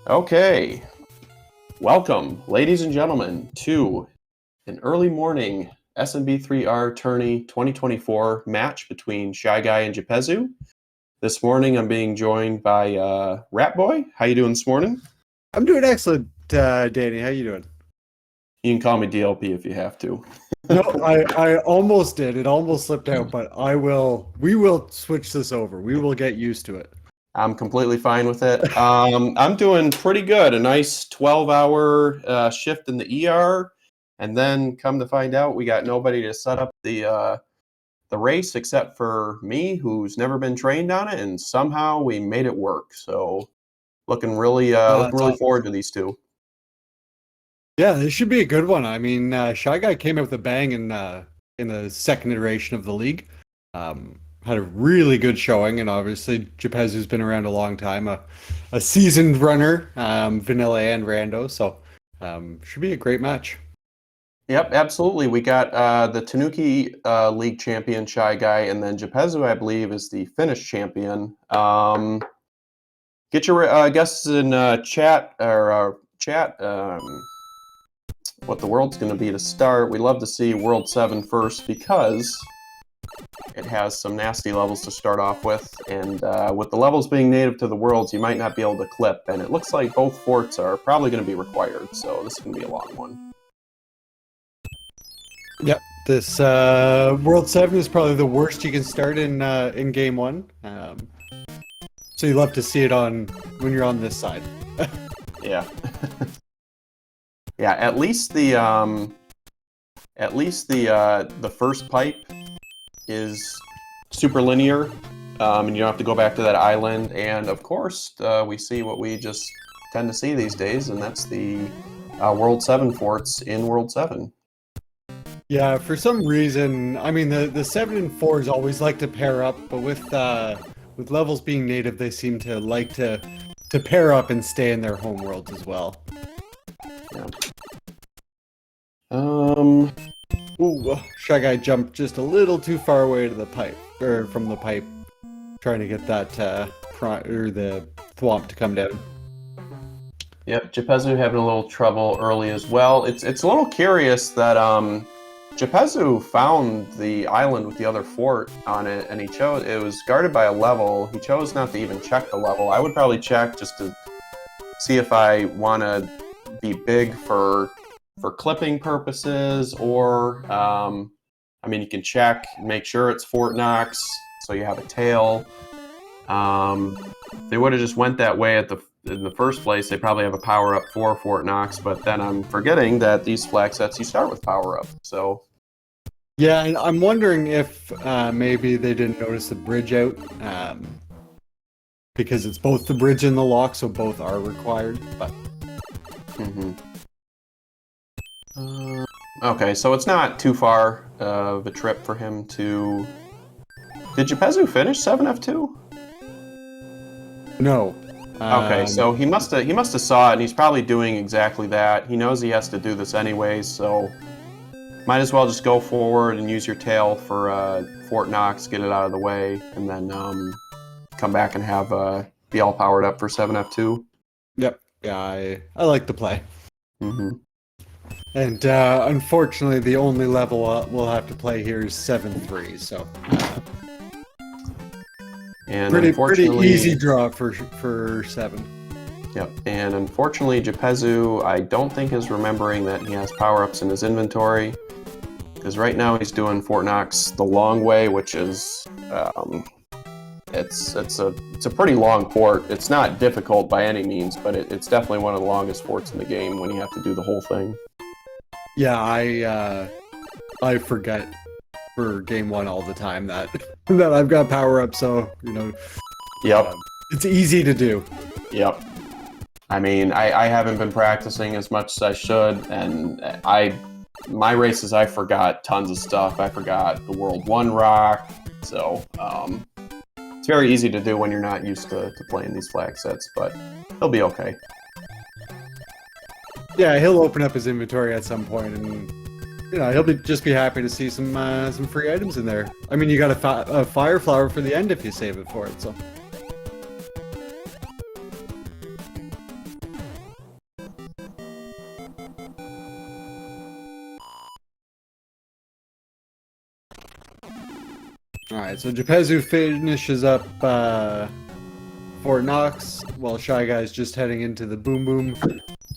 Okay, welcome, ladies and gentlemen, to an early morning SMB3R Tourney 2024 match between ShyGuy and Japezu. This morning, I'm being joined by Rat Boy. How you doing this morning? I'm doing excellent, Danny. How you doing? You can call me DLP if you have to. No, I almost did. It almost slipped out, but we will switch this over. We will get used to it. I'm completely fine with it. I'm doing pretty good. A nice 12-hour shift in the ER, and then come to find out, we got nobody to set up the race except for me, who's never been trained on it, and somehow we made it work. So, looking really forward to these two. Yeah, this should be a good one. I mean, ShyGuy came out with a bang in the second iteration of the league. Had a really good showing, and obviously Japezu's been around a long time, a seasoned runner, vanilla and rando, so should be a great match. Yep, absolutely. We got the Tanuki League champion ShyGuy, and then Japezu, I believe, is the Finnish champion. Get your guesses in chat what the world's going to be to start. We love to see World 7 first because it has some nasty levels to start off with, and with the levels being native to the worlds, you might not be able to clip, and it looks like both forts are probably going to be required, so this is going to be a long one. Yep, this World 7 is probably the worst you can start in Game 1, so you love to see it when you're on this side. Yeah. Yeah, at least the first pipe is super linear, and you don't have to go back to that island. And of course, we see what we just tend to see these days, and that's the World 7 forts in World 7. Yeah, for some reason, I mean the 7 and 4s always like to pair up, but with levels being native, they seem to like to pair up and stay in their home worlds as well. Yeah. Ooh, ShyGuy jumped just a little too far away to the pipe, or from the pipe, trying to get that the thwomp to come down. Yep, Japezu having a little trouble early as well. It's a little curious that Japezu found the island with the other fort on it, and it was guarded by a level. He chose not to even check the level. I would probably check just to see if I want to be big for clipping purposes, or I mean, you can check, make sure it's Fort Knox, so you have a tail. They would have just went that way in the first place. They probably have a power up for Fort Knox, but then I'm forgetting that these flag sets you start with power up. So yeah, and I'm wondering if maybe they didn't notice the bridge out, because it's both the bridge and the lock, so both are required. But okay, so it's not too far of a trip for him to. Did Japezu finish 7F2? No. Okay, so he must have saw it, and he's probably doing exactly that. He knows he has to do this anyways, so might as well just go forward and use your tail for Fort Knox, get it out of the way, and then come back and have be all powered up for 7F2. Yep. Yeah, I like the play. Mm-hmm. And unfortunately, the only level we'll have to play here is 7-3, so and pretty easy draw for 7. Yep, and unfortunately, Japezu, I don't think is remembering that he has power-ups in his inventory, because right now he's doing Fort Knox the long way, which is it's a pretty long fort. It's not difficult by any means, but it's definitely one of the longest forts in the game when you have to do the whole thing. Yeah, I forget for Game 1 all the time that I've got power up, so Yep. It's easy to do. Yep. I mean, I haven't been practicing as much as I should, and my races I forgot tons of stuff. I forgot the World 1 rock, so it's very easy to do when you're not used to playing these flag sets, but he'll be okay. Yeah, he'll open up his inventory at some point, and he'll just be happy to see some free items in there. I mean, you got a fire flower for the end if you save it for it. So All right, so Japezu finishes up Fort Knox, while ShyGuy's just heading into the Boom Boom.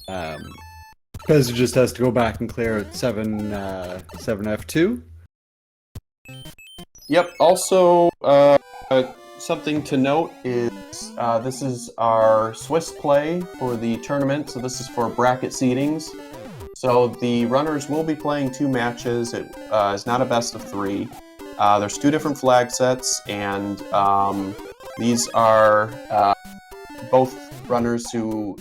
Japezu just has to go back and clear at 7F2. Yep. Also, something to note is this is our Swiss play for the tournament. So this is for bracket seedings. So the runners will be playing 2 matches. It is not a best of 3. There's 2 different flag sets, and these are both runners who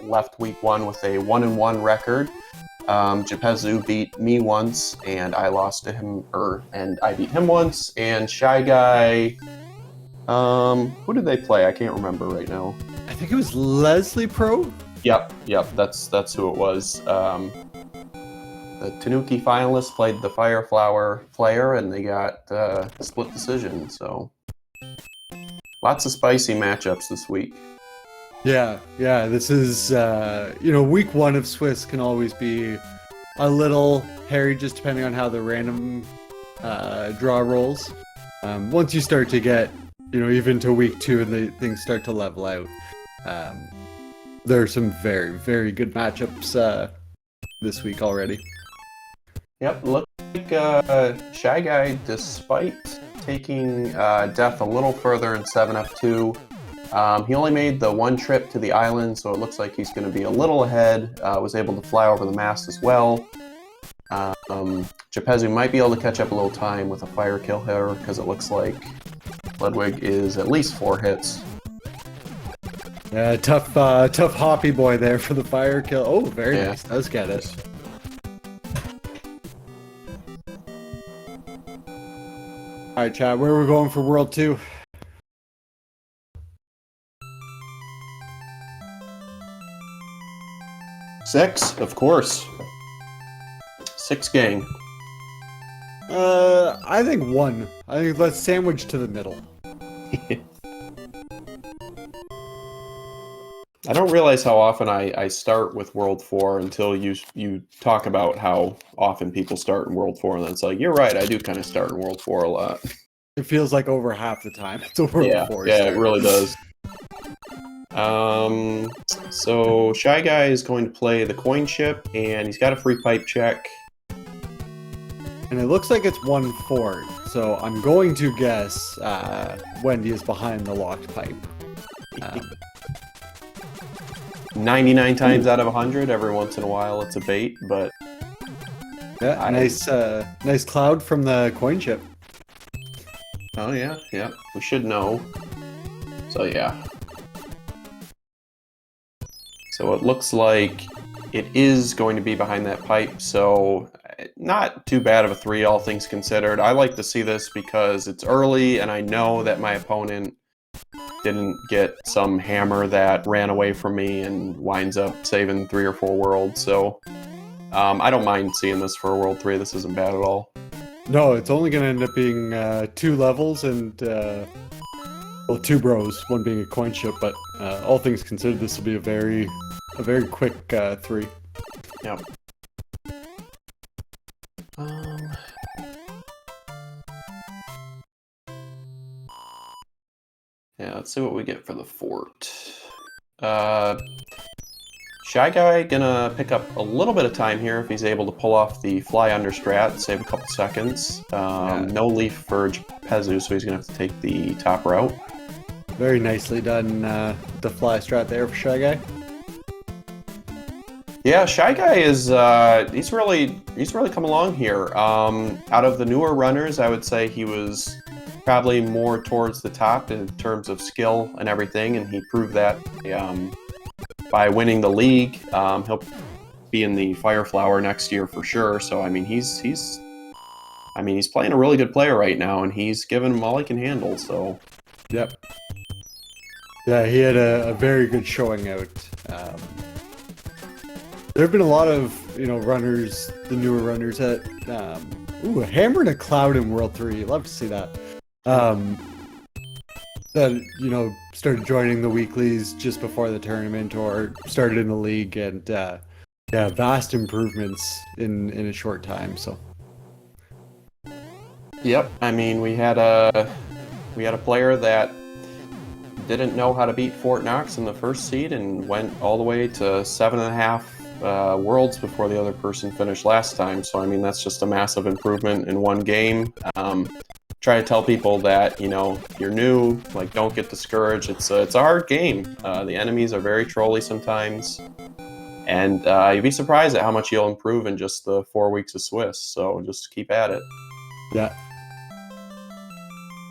left week 1 with a 1-1 record. Japezu beat me once, and I lost to him, and I beat him once. And ShyGuy, who did they play? I can't remember right now. I think it was Leslie Pro. Yep, that's who it was. The Tanuki finalists played the Fireflower player, and they got split decision. So lots of spicy matchups this week. Yeah, this is, week 1 of Swiss can always be a little hairy just depending on how the random draw rolls. Once you start to get, even to week 2 and things start to level out, there are some very, very good matchups this week already. Yep, looks like ShyGuy, despite taking Death a little further in 7F2, he only made the 1 trip to the island, so it looks like he's going to be a little ahead. Was able to fly over the mast as well. Japezu might be able to catch up a little time with a fire kill here, because it looks like Ludwig is at least 4 hits. Yeah, tough hoppy boy there for the fire kill. Oh, very nice. Does get it. All right, Chad, where are we going for World 2? Six, of course. 6 gang. I think 1. I think let's sandwich to the middle. I don't realize how often I start with World 4 until you talk about how often people start in World 4, and then it's like, you're right, I do kind of start in World 4 a lot. It feels like over half the time it's a World 4 Yeah, start. it really does. So ShyGuy is going to play the coin chip, and he's got a free pipe check. And it looks like it's 1 fort, so I'm going to guess Wendy is behind the locked pipe. 99 times out of 100, every once in a while it's a bait, but... Yeah, nice cloud from the coin chip. Oh yeah, we should know. So yeah. So it looks like it is going to be behind that pipe, so not too bad of a 3, all things considered. I like to see this because it's early, and I know that my opponent didn't get some hammer that ran away from me and winds up saving 3 or 4 worlds, so I don't mind seeing this for a World 3. This isn't bad at all. No, it's only going to end up being 2 levels and, 2 bros, 1 being a coin chip, but all things considered, this will be a very quick 3. Yep. Yeah, let's see what we get for the fort. ShyGuy gonna pick up a little bit of time here if he's able to pull off the fly under strat, save a couple seconds. No leaf for Japezu, so he's gonna have to take the top route. Very nicely done, the fly strat there for ShyGuy. Yeah, ShyGuy is he's really come along here. Out of the newer runners, I would say he was probably more towards the top in terms of skill and everything, and he proved that by winning the league. He'll be in the Fireflower next year for sure. So I mean, he's playing a really good player right now, and he's giving him all he can handle. So yep. Yeah, he had a very good showing out. There have been a lot of runners, the newer runners that a hammer and a cloud in World 3. Love to see that. That started joining the weeklies just before the tournament or started in the league, and vast improvements in a short time. So Yep. I mean, we had a player that didn't know how to beat Fort Knox in the first seed and went all the way to 7.5 worlds before the other person finished last time. So I mean, that's just a massive improvement in one game. Try to tell people that, you know, if you're new, like, don't get discouraged. It's a hard game. The enemies are very trolly sometimes, and you'd be surprised at how much you'll improve in just the 4 weeks of Swiss. So just keep at it. Yeah.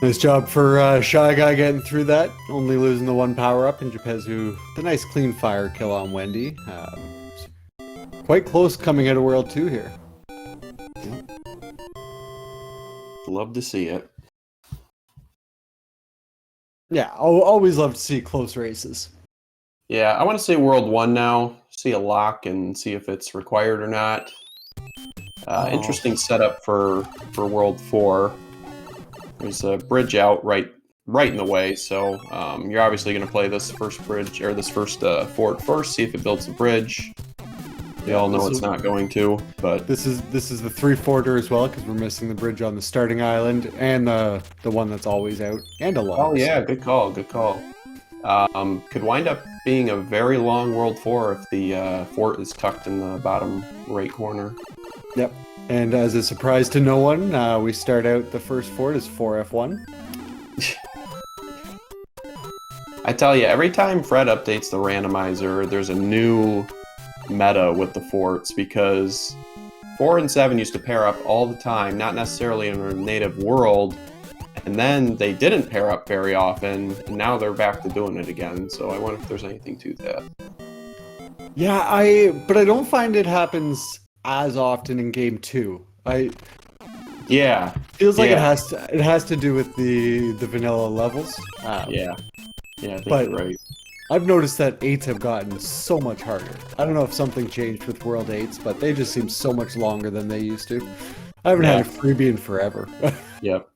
Nice job for ShyGuy getting through that. Only losing the one power-up, and Japezu, the nice clean fire kill on Wendy. Quite close coming out of World 2 here. Love to see it. Yeah, always love to see close races. Yeah, I want to see World 1 now. See a lock and see if it's required or not. Interesting setup for World 4. There's a bridge out right in the way, so you're obviously going to play this first bridge, or this first fort first, see if it builds the bridge. We all know it's not going to, but this is the 3-forter as well, because we're missing the bridge on the starting island and the one that's always out, and a lock. Oh yeah, good call, good call. Could wind up being a very long World 4 if the fort is tucked in the bottom right corner. Yep. And as a surprise to no one, we start out the first fort as 4F1. I tell you, every time Fred updates the randomizer, there's a new meta with the forts, because 4 and 7 used to pair up all the time, not necessarily in a native world, and then they didn't pair up very often, and now they're back to doing it again. So I wonder if there's anything to that. Yeah, but I don't find it happens as often in game 2. Yeah, feels like it has to do with the vanilla levels. Yeah, I think you're right. I've noticed that 8s have gotten so much harder. I don't know if something changed with World 8s, but they just seem so much longer than they used to. I haven't had a freebie in forever. Yep,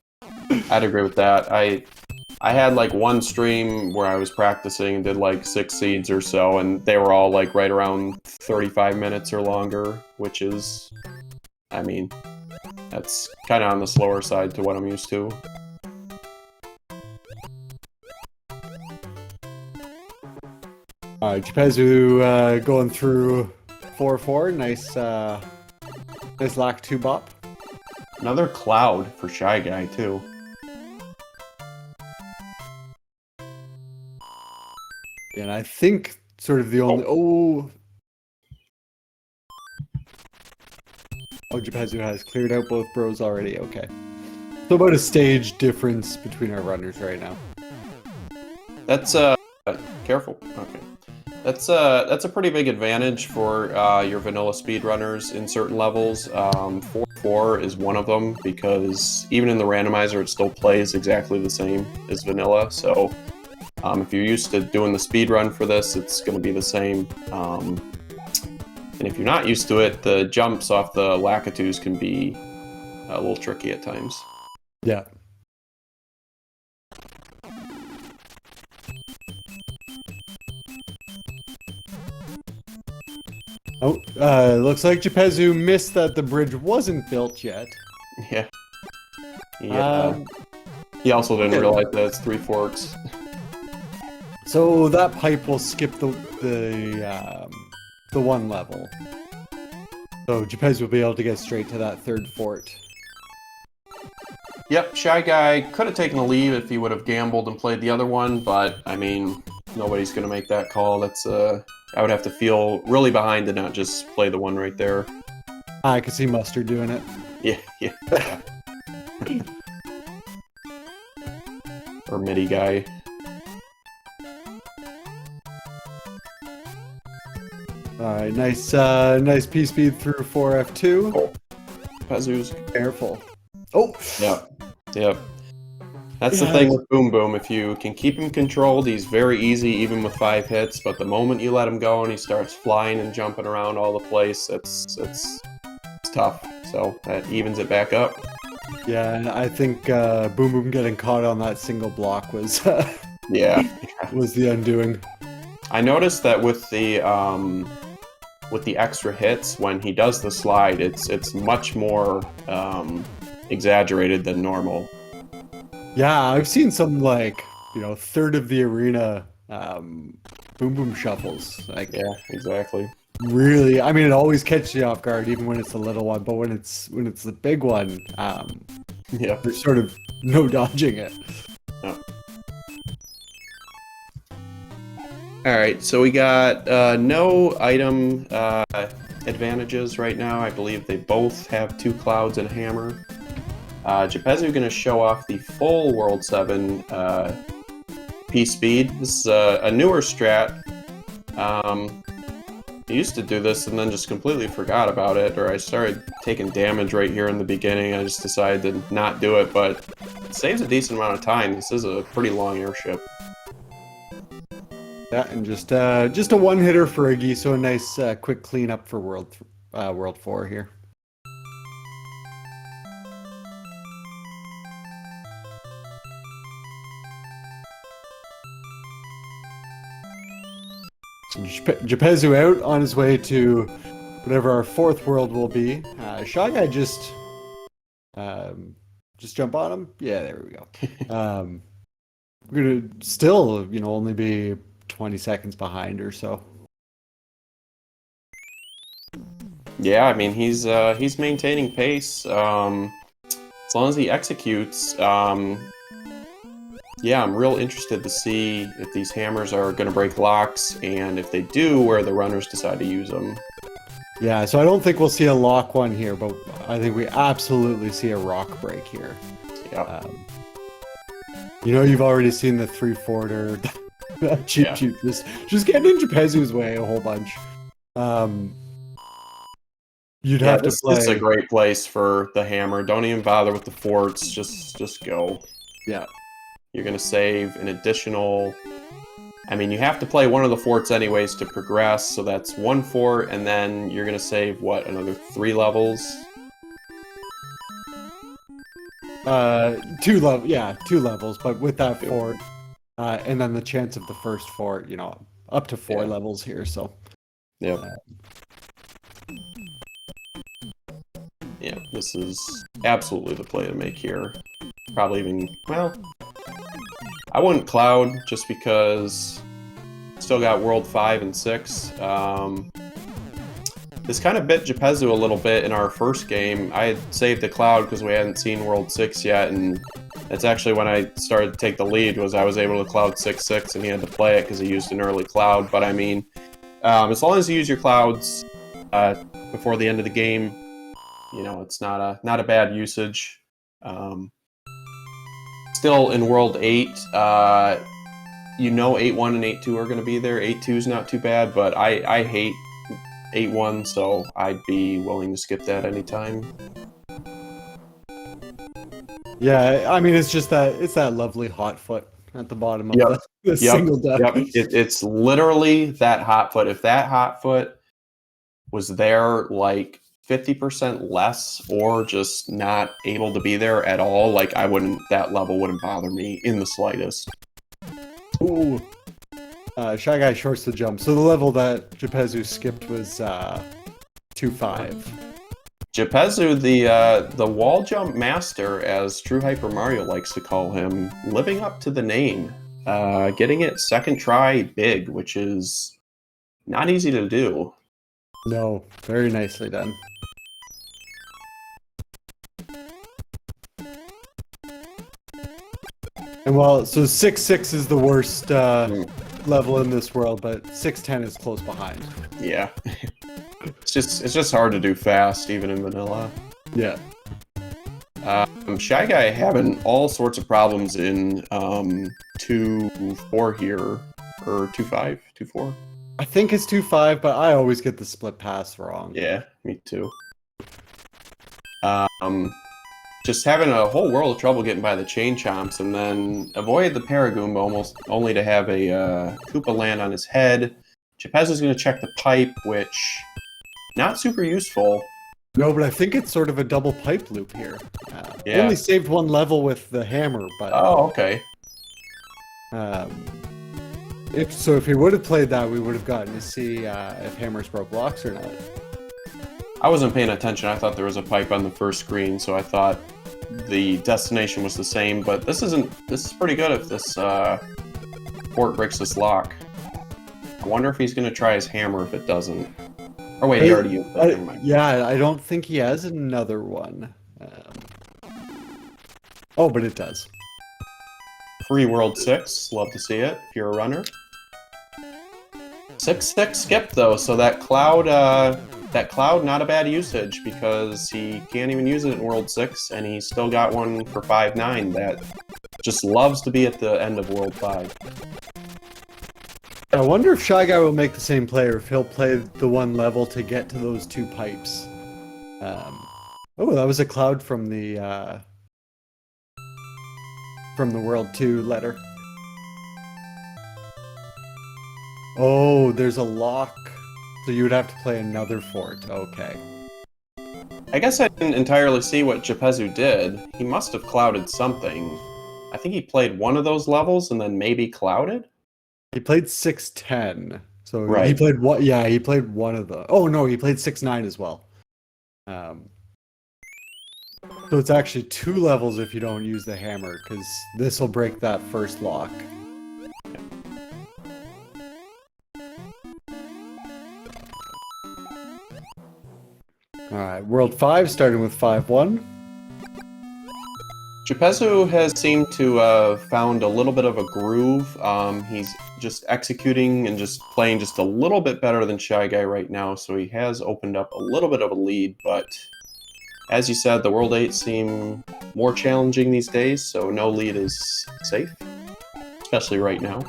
I'd agree with that. I had like one stream where I was practicing and did like 6 seeds or so, and they were all like right around 35 minutes or longer, which is, I mean, that's kind of on the slower side to what I'm used to. Japezu going through 4-4. Nice lack 2 bop. Another cloud for ShyGuy too. And I think sort of the only Japezu has cleared out both bros already. Okay, so about a stage difference between our runners right now. That's careful. Okay. That's a pretty big advantage for your vanilla speedrunners in certain levels. 4-4 is one of them, because even in the randomizer it still plays exactly the same as vanilla. So if you're used to doing the speed run for this, it's going to be the same. And if you're not used to it, the jumps off the Lakitus can be a little tricky at times. Yeah. Looks like Japezu missed that the bridge wasn't built yet. Yeah. He also didn't realize that it's 3 forks. So that pipe will skip the one level. So Japezu will be able to get straight to that 3rd fort. Yep, ShyGuy could have taken a lead if he would have gambled and played the other one, but I mean, nobody's going to make that call. That's I would have to feel really behind to not just play the one right there. I could see Mustard doing it. Yeah. Or MIDI guy. Alright, nice P speed through 4F2. Oh, Japezu's careful. Oh! Yep. That's the thing with Boom Boom. If you can keep him controlled, he's very easy even with 5 hits, but the moment you let him go and he starts flying and jumping around all the place, it's tough. So that evens it back up. Yeah, and I think Boom Boom getting caught on that single block was was the undoing. I noticed that with the extra hits, when he does the slide, it's much more exaggerated than normal. Yeah, I've seen some like, third of the arena boom boom shuffles. Like, Yeah, exactly. really, I mean, it always catches you off guard, even when it's the little one. But when it's the big one, Yeah. there's sort of no dodging it. No. All right, so we got no item advantages right now. I believe they both have 2 clouds and a hammer. Japezu going to show off the full World 7 P speed. This is a newer strat. I used to do this and then just completely forgot about it, or I started taking damage right here in the beginning. I just decided to not do it, but it saves a decent amount of time. This is a pretty long airship. Yeah, and just a one hitter for Iggy, so a nice quick cleanup for World 4 here. So Japezu out on his way to whatever our 4th world will be. ShyGuy just jump on him. Yeah, there we go. We're gonna still, only be 20 seconds behind or so. Yeah, I mean he's maintaining pace. As long as he executes, yeah, I'm real interested to see if these hammers are going to break locks, and if they do, where the runners decide to use them. Yeah, so I don't think we'll see a lock one here, but I think we absolutely see a rock break here. Yeah. You've already seen the 3-forter. cheap, just getting in Japezu's way a whole bunch. You'd have to play. This is a great place for the hammer. Don't even bother with the forts. Just go. Yeah. You're going to save an additional... I mean, you have to play one of the forts anyways to progress, so that's 1 fort, and then you're going to save, what, another 3 levels? 2 levels, but with that fort, and then the chance of the first fort, up to 4 levels here, so... Yeah. Yeah, this is absolutely the play to make here. Probably even, well... I wouldn't cloud, just because still got World 5 and 6. This kind of bit Japezu a little bit in our first game. I had saved the cloud because we hadn't seen World 6 yet, and that's actually when I started to take the lead, was I was able to cloud 6-6, and he had to play it because he used an early cloud. But I mean, as long as you use your clouds before the end of the game, it's not a bad usage. Still in World 8, 8-1 and 8-2 are going to be there. 8-2 is not too bad, but I hate 8-1, so I'd be willing to skip that anytime. Yeah, I mean, it's that lovely hot foot at the bottom of the single deck. Yep. It's literally that hot foot. If that hot foot was there, like 50% less, or just not able to be there at all, like that level wouldn't bother me in the slightest. Ooh. ShyGuy shorts the jump. So the level that Japezu skipped was 2-5. Japezu, the wall jump master, as True Hyper Mario likes to call him, living up to the name. Getting it second try big, which is not easy to do. No, very nicely done. And so 6-6 is the worst level in this world, but 6-10 is close behind. Yeah. It's just hard to do fast, even in vanilla. Yeah. ShyGuy having all sorts of problems in 2-4 here, or 2-5, 2-4. I think it's 2-5, but I always get the split pass wrong. Yeah, me too. Just having a whole world of trouble getting by the chain chomps, and then avoided the Paragoomba almost only to have a Koopa land on his head. Japezu's going to check the pipe, which not super useful. No, but I think it's sort of a double pipe loop here. Yeah. Only saved 1 level with the hammer, but... Oh, okay. If he would have played that, we would have gotten to see if hammers broke blocks or not. I wasn't paying attention. I thought there was a pipe on the first screen, so I thought the destination was the same, but this is pretty good if this fort breaks this lock. I wonder if he's going to try his hammer if it doesn't. Oh wait, he already used it. Never mind. Yeah, I don't think he has another one. Oh, but it does. Free World 6, love to see it if you're a runner. 6-6 skip though, so that cloud not a bad usage because he can't even use it in World 6, and he's still got one for 5-9 that just loves to be at the end of World 5. I wonder if ShyGuy will make the same play, or if he'll play the one level to get to those 2 pipes. Oh, that was a cloud from the World 2 letter. Oh, there's a lock. So you would have to play another fort. Okay. I guess I didn't entirely see what Japezu did. He must have clouded something. I think he played one of those levels and then maybe clouded? He played 6-10. So right. He played what? Yeah, he played one of the. Oh no, he played 6-9 as well. So it's actually 2 levels if you don't use the hammer, because this will break that first lock. Alright, World 5 starting with 5-1. Japezu has seemed to have found a little bit of a groove. He's just executing and just playing just a little bit better than ShyGuy right now, so he has opened up a little bit of a lead, but as you said, the World 8 seem more challenging these days, so no lead is safe, especially right now.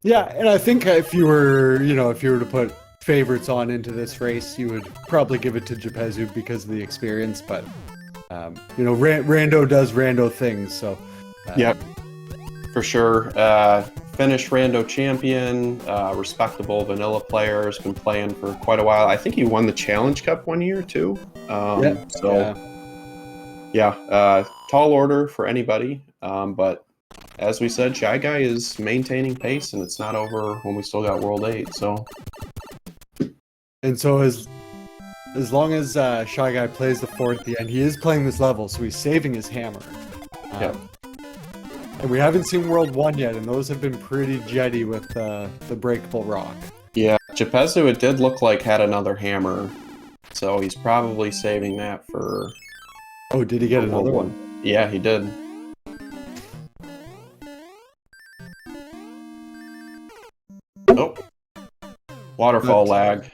Yeah, and I think if you were to put favorites on into this race, you would probably give it to Japezu because of the experience, but Rando does Rando things, so yep, for sure. Finnish Rando champion, respectable vanilla player, has been playing for quite a while. I think he won the Challenge Cup one year too. Tall order for anybody, but as we said, ShyGuy is maintaining pace, and it's not over when we still got World 8, so. And so as long as ShyGuy plays the fort at the end, he is playing this level, so he's saving his hammer. Yep. And we haven't seen World 1 yet, and those have been pretty jetty with the breakable rock. Yeah, Japezu, it did look like, had another hammer, so he's probably saving that for... Oh, did he get another one? Yeah, he did. Oh. Waterfall lag.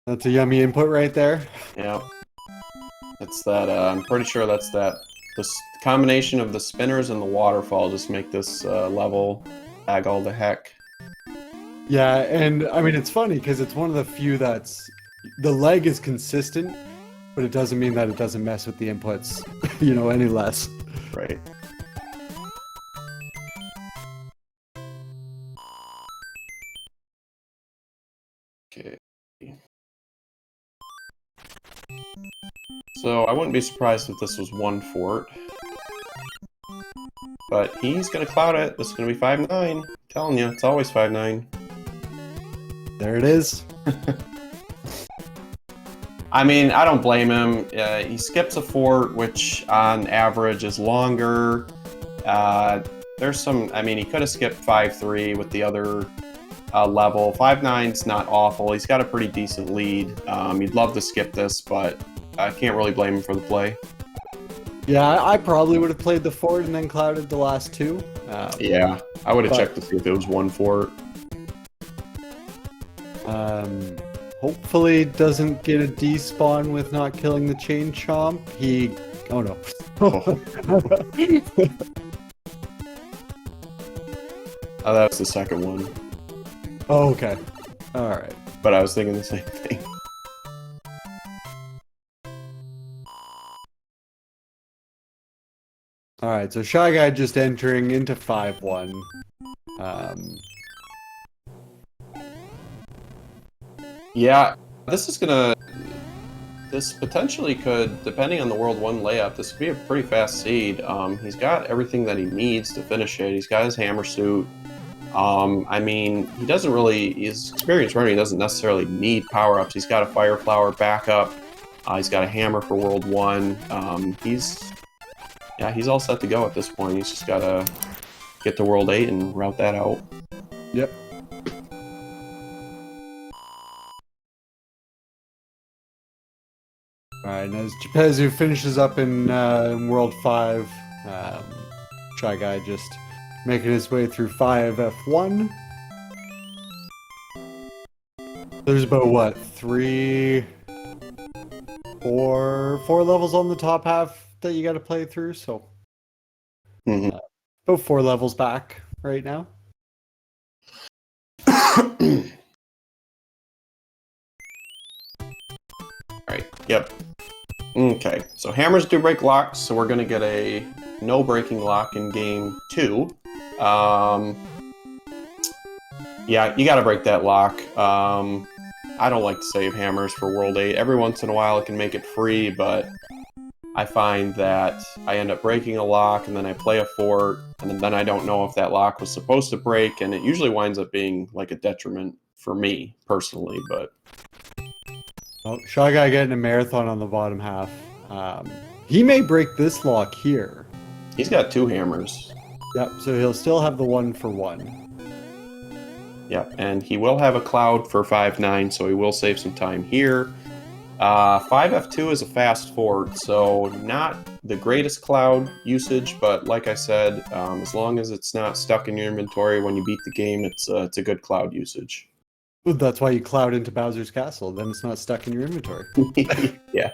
That's a yummy input right there. Yeah. It's that, I'm pretty sure that's that. This combination of the spinners and the waterfall just make this level lag all the heck. Yeah, and I mean, it's funny because it's one of the few that's... The lag is consistent, but it doesn't mean that it doesn't mess with the inputs, any less. Right. Okay. So I wouldn't be surprised if this was one fort. But he's going to cloud it. This is going to be 5-9. Telling you, it's always 5-9. There it is. I mean, I don't blame him. He skips a fort, which on average is longer. There's some, I mean, he could have skipped 5-3 with the other level. 5-9's not awful. He's got a pretty decent lead. You'd love to skip this, but I can't really blame him for the play. Yeah, I probably would have played the fort and then clouded the last 2. Yeah, I would have checked to see if it was one fort. Hopefully doesn't get a despawn with not killing the chain chomp. Oh no. Oh, that was the second one. Oh, okay. Alright. But I was thinking the same thing. Alright, so ShyGuy just entering into 5-1. Yeah, this potentially could, depending on the World 1 layup, this could be a pretty fast seed. He's got everything that he needs to finish it. He's got his hammer suit. I mean, his experience running doesn't necessarily need power-ups. He's got a Fire Flower backup. He's got a hammer for World 1. He's all set to go at this point. He's just got to get to World 8 and route that out. Yep. Alright, and as Japezu finishes up in World 5, ShyGuy just making his way through 5F1. There's about, what, 4 levels on the top half that you got to play through, so about 4 levels back right now. Right, yep. Okay, so hammers do break locks, so we're going to get a no breaking lock in game 2. Yeah, you got to break that lock. I don't like to save hammers for World 8. Every once in a while it can make it free, but I find that I end up breaking a lock, and then I play a fort, and then I don't know if that lock was supposed to break, and it usually winds up being like a detriment for me, personally, but... Oh, ShyGuy getting a marathon on the bottom half. He may break this lock here. He's got 2 hammers. Yep, so he'll still have the 1 for 1. Yep, and he will have a cloud for 5-9, so he will save some time here. 5F2 is a fast fort, so not the greatest cloud usage, but like I said, as long as it's not stuck in your inventory when you beat the game, it's a good cloud usage. Well, that's why you cloud into Bowser's Castle, then it's not stuck in your inventory. Yeah.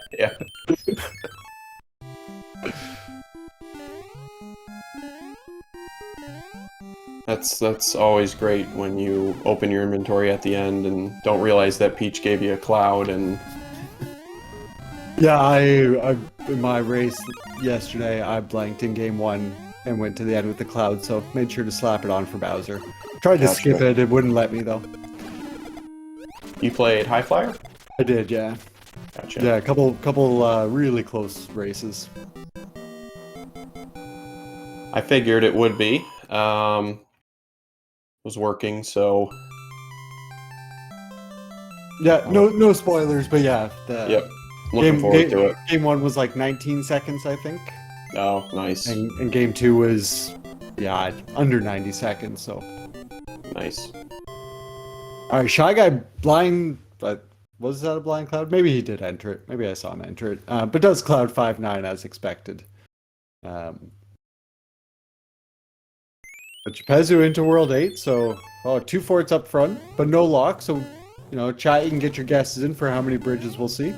That's always great when you open your inventory at the end and don't realize that Peach gave you a cloud. And yeah, I in my race yesterday I blanked in game 1 and went to the end with the cloud, so made sure to slap it on for Bowser. Tried to skip it wouldn't let me though. You played High Flyer? I did, yeah. Gotcha. Yeah, a couple really close races. I figured it would be. Was working, so yeah, no spoilers, but yeah. Yep, looking forward to it. Game 1 was like 19 seconds, I think. Oh, nice. And game 2 was, yeah, under 90 seconds, so. Nice. Alright, ShyGuy blind, but was that a blind cloud? Maybe he did enter it. Maybe I saw him enter it. But does cloud 5-9 as expected. But Japezu into World 8, so 2 forts up front, but no lock, so, you know, chat, you can get your guesses in for how many bridges we'll see.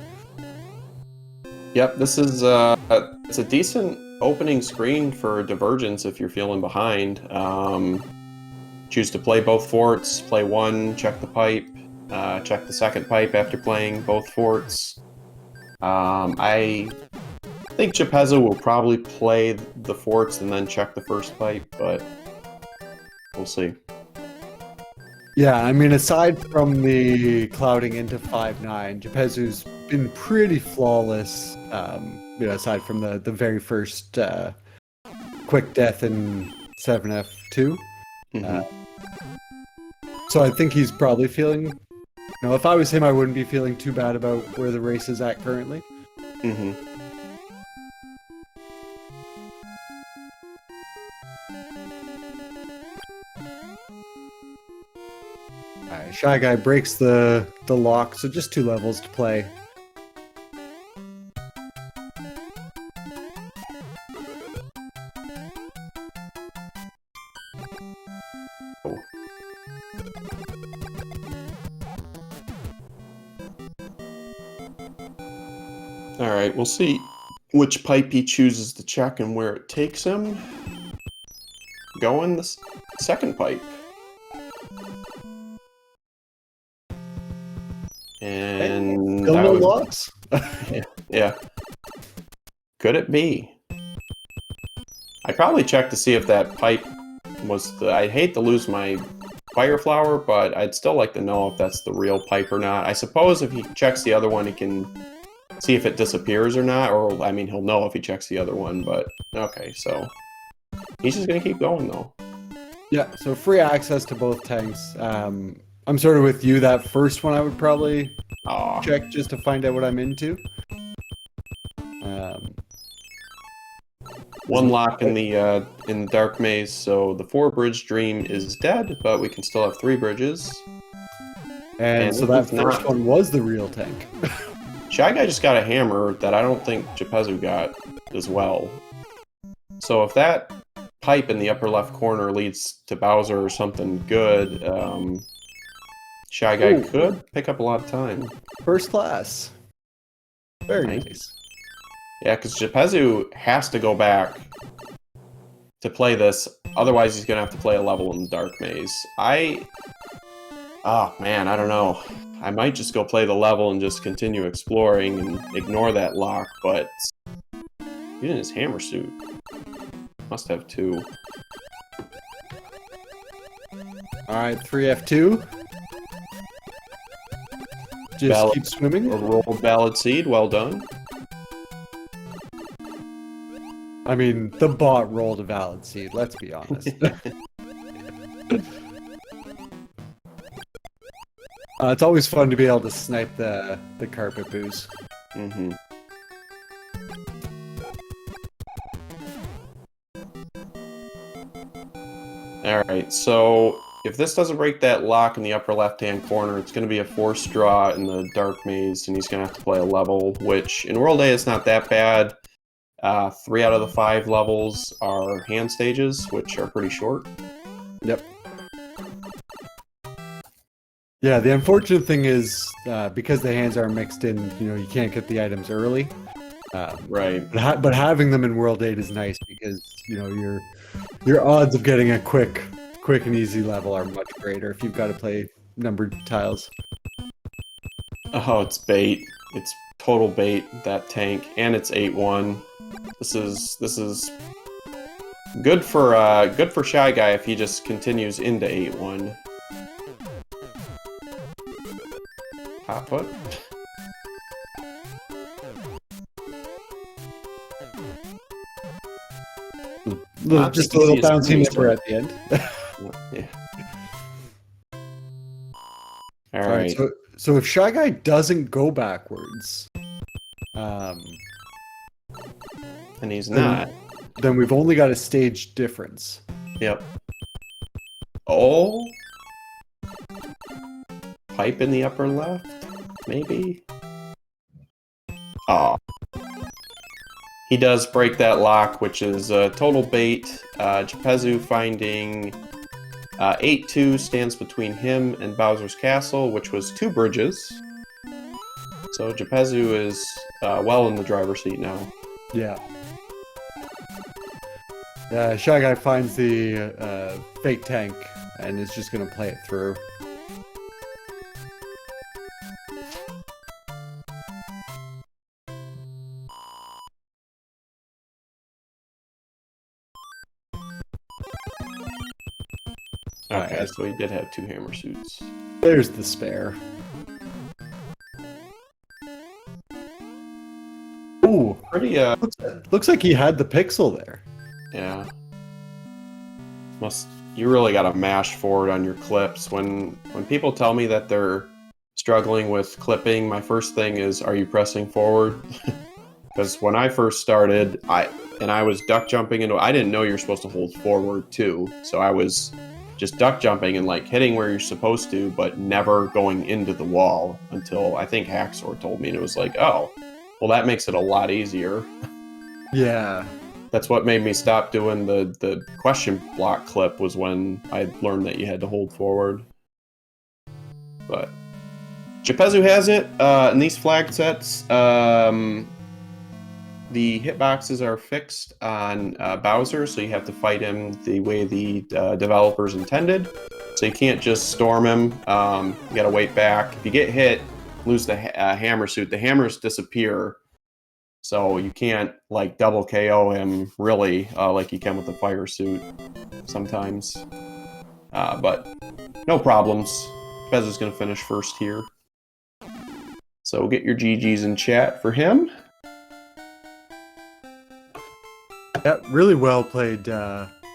Yep, this is it's a decent opening screen for Divergence if you're feeling behind. Choose to play both forts, play one, check the pipe, check the second pipe after playing both forts. I think Japezu will probably play the forts and then check the first pipe, but we'll see. Yeah, I mean, aside from the clouding into 5-9, Japezu's been pretty flawless, you know, aside from the very first quick death in 7F2. So I think he's probably feeling, you know, if I was him, I wouldn't be feeling too bad about where the race is at currently. Alright, ShyGuy breaks the lock, so just 2 levels to play. Alright, we'll see which pipe he chooses to check and where it takes him. Going the second pipe. And Still no locks? Yeah. Could it be? I'd probably check to see if that pipe was the... I'd hate to lose my fire flower, but I'd still like to know if that's the real pipe or not. I suppose if he checks the other one, he can see if it disappears or not, or, I mean, he'll know if he checks the other one, but okay, so he's just gonna keep going, though. Yeah, so free access to both tanks. I'm sort of with you, that first one I would probably check just to find out what I'm into. One lock in the dark maze, so the 4-bridge dream is dead, but we can still have 3 bridges. And so that first one was the real tank. ShyGuy just got a hammer that I don't think Japezu got as well. So if that pipe in the upper left corner leads to Bowser or something good, ShyGuy could pick up a lot of time. First class. Very nice. Yeah, because Japezu has to go back to play this, otherwise he's going to have to play a level in the dark maze. Oh man, I don't know. I might just go play the level and just continue exploring and ignore that lock, but he's in his hammer suit. Must have 2. Alright, 3F2. Just keep swimming. A rolled Ballad Seed, well done. I mean, the bot rolled a Valid Seed, let's be honest. It's always fun to be able to snipe the carpet boost. Mm-hmm. Alright, so if this doesn't break that lock in the upper left-hand corner, it's going to be a forced draw in the dark maze, and he's going to have to play a level, which in World A is not that bad. 3 out of the 5 levels are hand stages, which are pretty short. Yep. Yeah, the unfortunate thing is, because the hands are mixed in, you can't get the items early. Right. But having them in World 8 is nice because, your odds of getting a quick and easy level are much greater if you've got to play numbered tiles. Oh, it's bait. It's total bait, that tank, and it's 8-1. This is good for ShyGuy if he just continues into 8-1. Hot foot. Just a little bouncy nipper at the end. Yeah. All right. So if ShyGuy doesn't go backwards, and he's not, then we've only got a stage difference. Yep. Oh. Pipe in the upper left, maybe? Oh. He does break that lock, which is total bait. Japezu finding 8-2 stands between him and Bowser's Castle, which was 2 bridges. So Japezu is well in the driver's seat now. Yeah. ShyGuy finds the fake tank and is just going to play it through. Okay, so he did have 2 hammer suits. There's the spare. Ooh, pretty. Looks like he had the pixel there. Yeah. You really gotta mash forward on your clips. When people tell me that they're struggling with clipping, my first thing is, are you pressing forward? Because when I first started, I was duck jumping into. I didn't know you're supposed to hold forward too, so I was just duck jumping and like hitting where you're supposed to, but never going into the wall until I think Hacksaw told me, and it was like, oh, well, that makes it a lot easier. Yeah. That's what made me stop doing the question block clip, was when I learned that you had to hold forward. But Japezu has it in these flag sets. The hitboxes are fixed on Bowser, so you have to fight him the way the developers intended. So you can't just storm him. You gotta wait back. If you get hit, lose the hammer suit. The hammers disappear, so you can't like double KO him really like you can with the fire suit sometimes. But no problems. Japezu's gonna finish first here. So get your GGs in chat for him. Yeah, really well played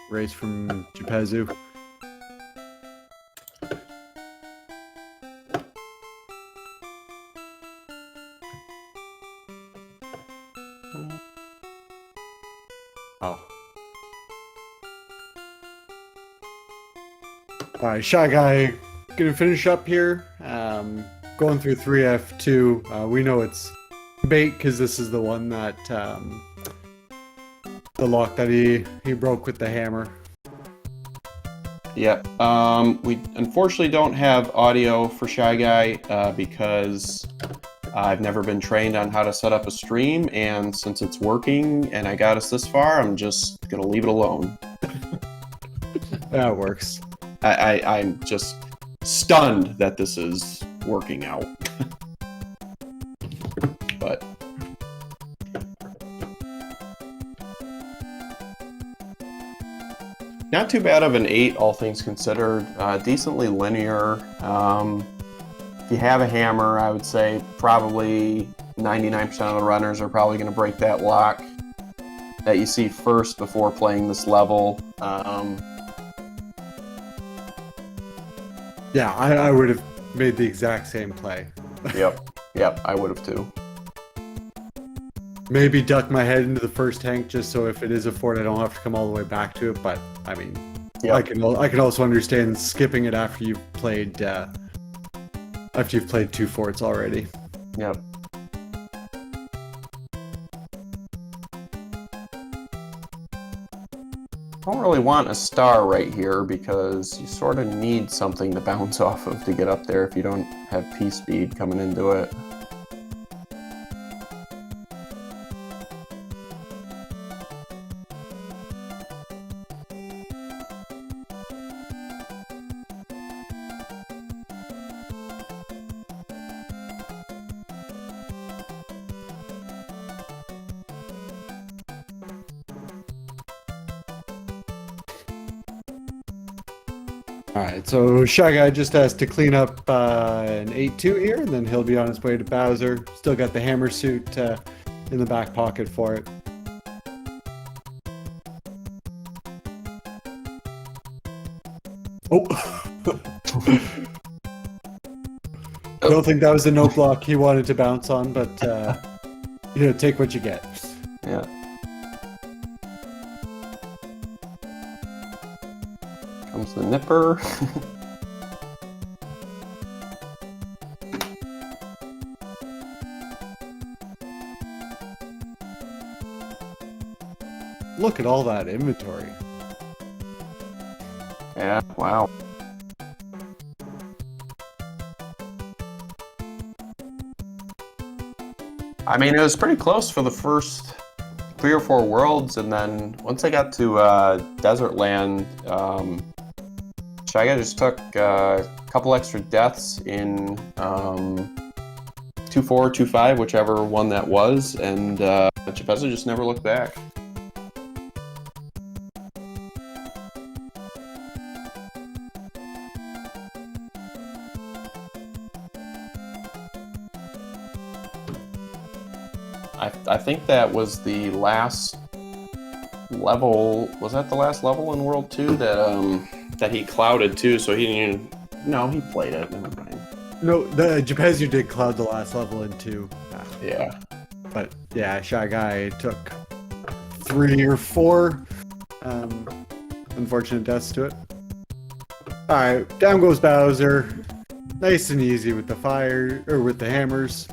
race from Japezu. Oh. Alright, ShyGuy gonna finish up here. Going through 3F2. We know it's bait because this is the one that the lock that he broke with the hammer. Yep. We unfortunately don't have audio for ShyGuy because I've never been trained on how to set up a stream, and since it's working and I got us this far, I'm just gonna leave it alone. That works. I'm just stunned that this is working out. But not too bad of an 8, all things considered. Decently linear. If you have a hammer, I would say probably 99% of the runners are probably going to break that lock that you see first before playing this level. Yeah, I would have made the exact same play. Yep, I would have too. Maybe duck my head into the first tank just so if it is a fort, I don't have to come all the way back to it. But I mean, Yep. I can also understand skipping it after you've played 2 forts already. Yep. Don't really want a star right here because you sort of need something to bounce off of to get up there if you don't have P speed coming into it. Alright, so ShyGuy just has to clean up an 8-2 here, and then he'll be on his way to Bowser. Still got the hammer suit in the back pocket for it. Oh! I don't think that was a note block he wanted to bounce on, but you know, take what you get. Yeah. Comes the nipper. Look at all that inventory. Yeah, wow. I mean, it was pretty close for the first 3 or 4 worlds, and then once I got to Desert Land, ShyGuy just took a couple extra deaths in 2-4, 2-5, whichever one that was, and Japezu just never looked back. I think that was the last level. Was that the last level in World 2 that he clouded too? So he didn't even... No, he played it. Never mind. No, the Japezu did cloud the last level in 2. Yeah. But yeah, ShyGuy took 3 or 4 unfortunate deaths to it. Alright, down goes Bowser. Nice and easy with the fire, or with the hammers.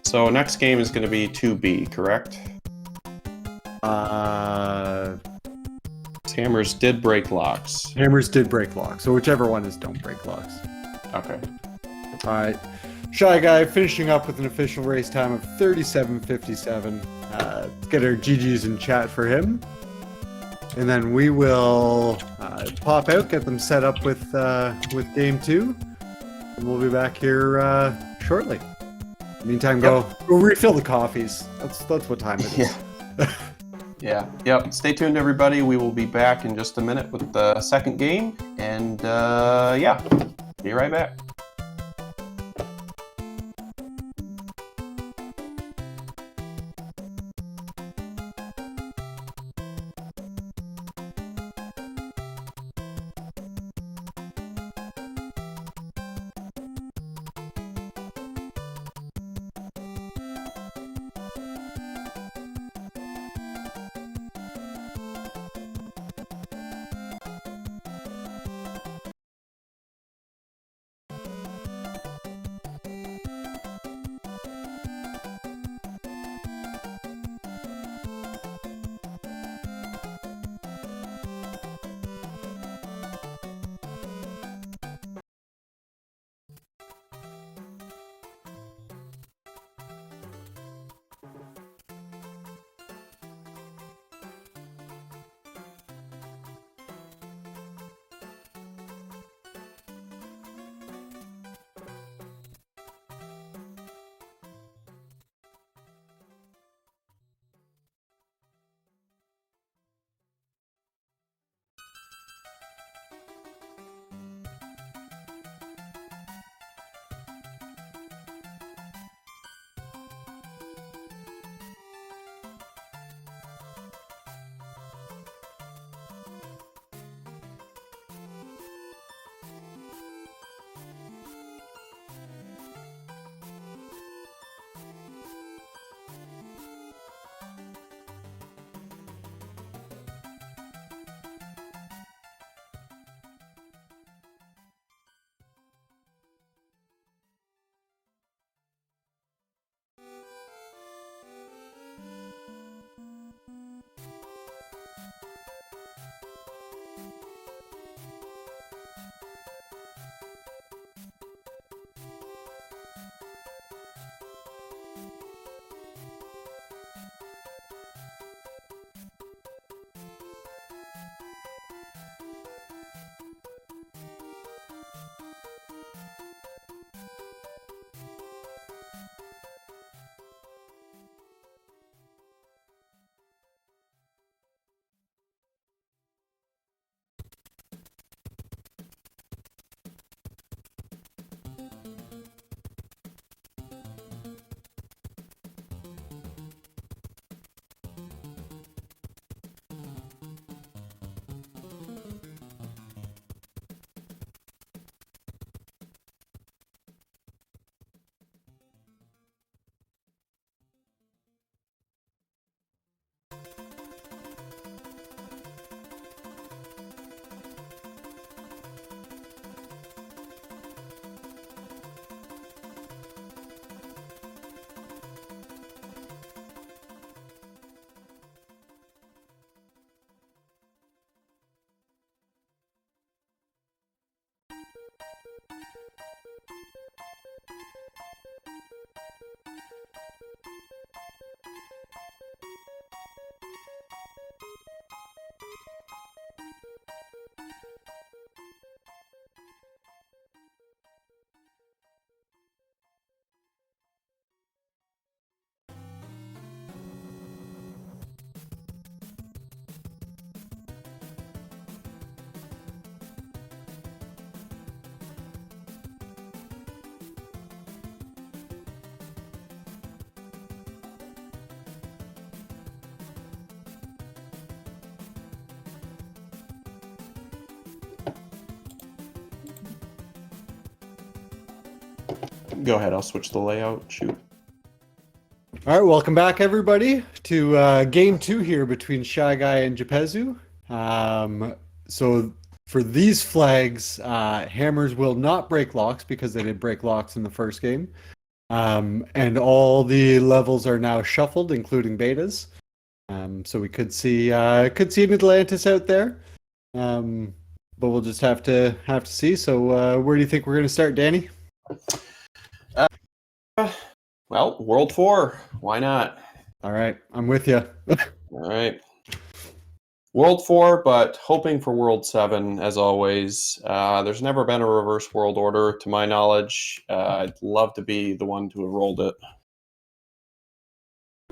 So next game is going to be 2B, correct? Hammers did break locks. Hammers did break locks, so whichever one is don't break locks. Okay. Alright. ShyGuy finishing up with an official race time of 37:57. Let's get our GGs in chat for him. And then we will pop out, get them set up with game 2. And we'll be back here shortly. Meantime, go refill the coffees. That's what time it is. Yeah. Yep. Stay tuned, everybody. We will be back in just a minute with the second game. And yeah, be right back. Go ahead, I'll switch the layout. Shoot. All right, welcome back, everybody, to game 2 here between ShyGuy and Japezu. So for these flags, hammers will not break locks because they did break locks in the first game. And all the levels are now shuffled, including betas. So we could see an Atlantis out there, but we'll just have to see. So where do you think we're going to start, Danny? Well, World 4. Why not? All right, I'm with you. All right. World 4, but hoping for World 7, as always. There's never been a reverse world order, to my knowledge. I'd love to be the one to have rolled it.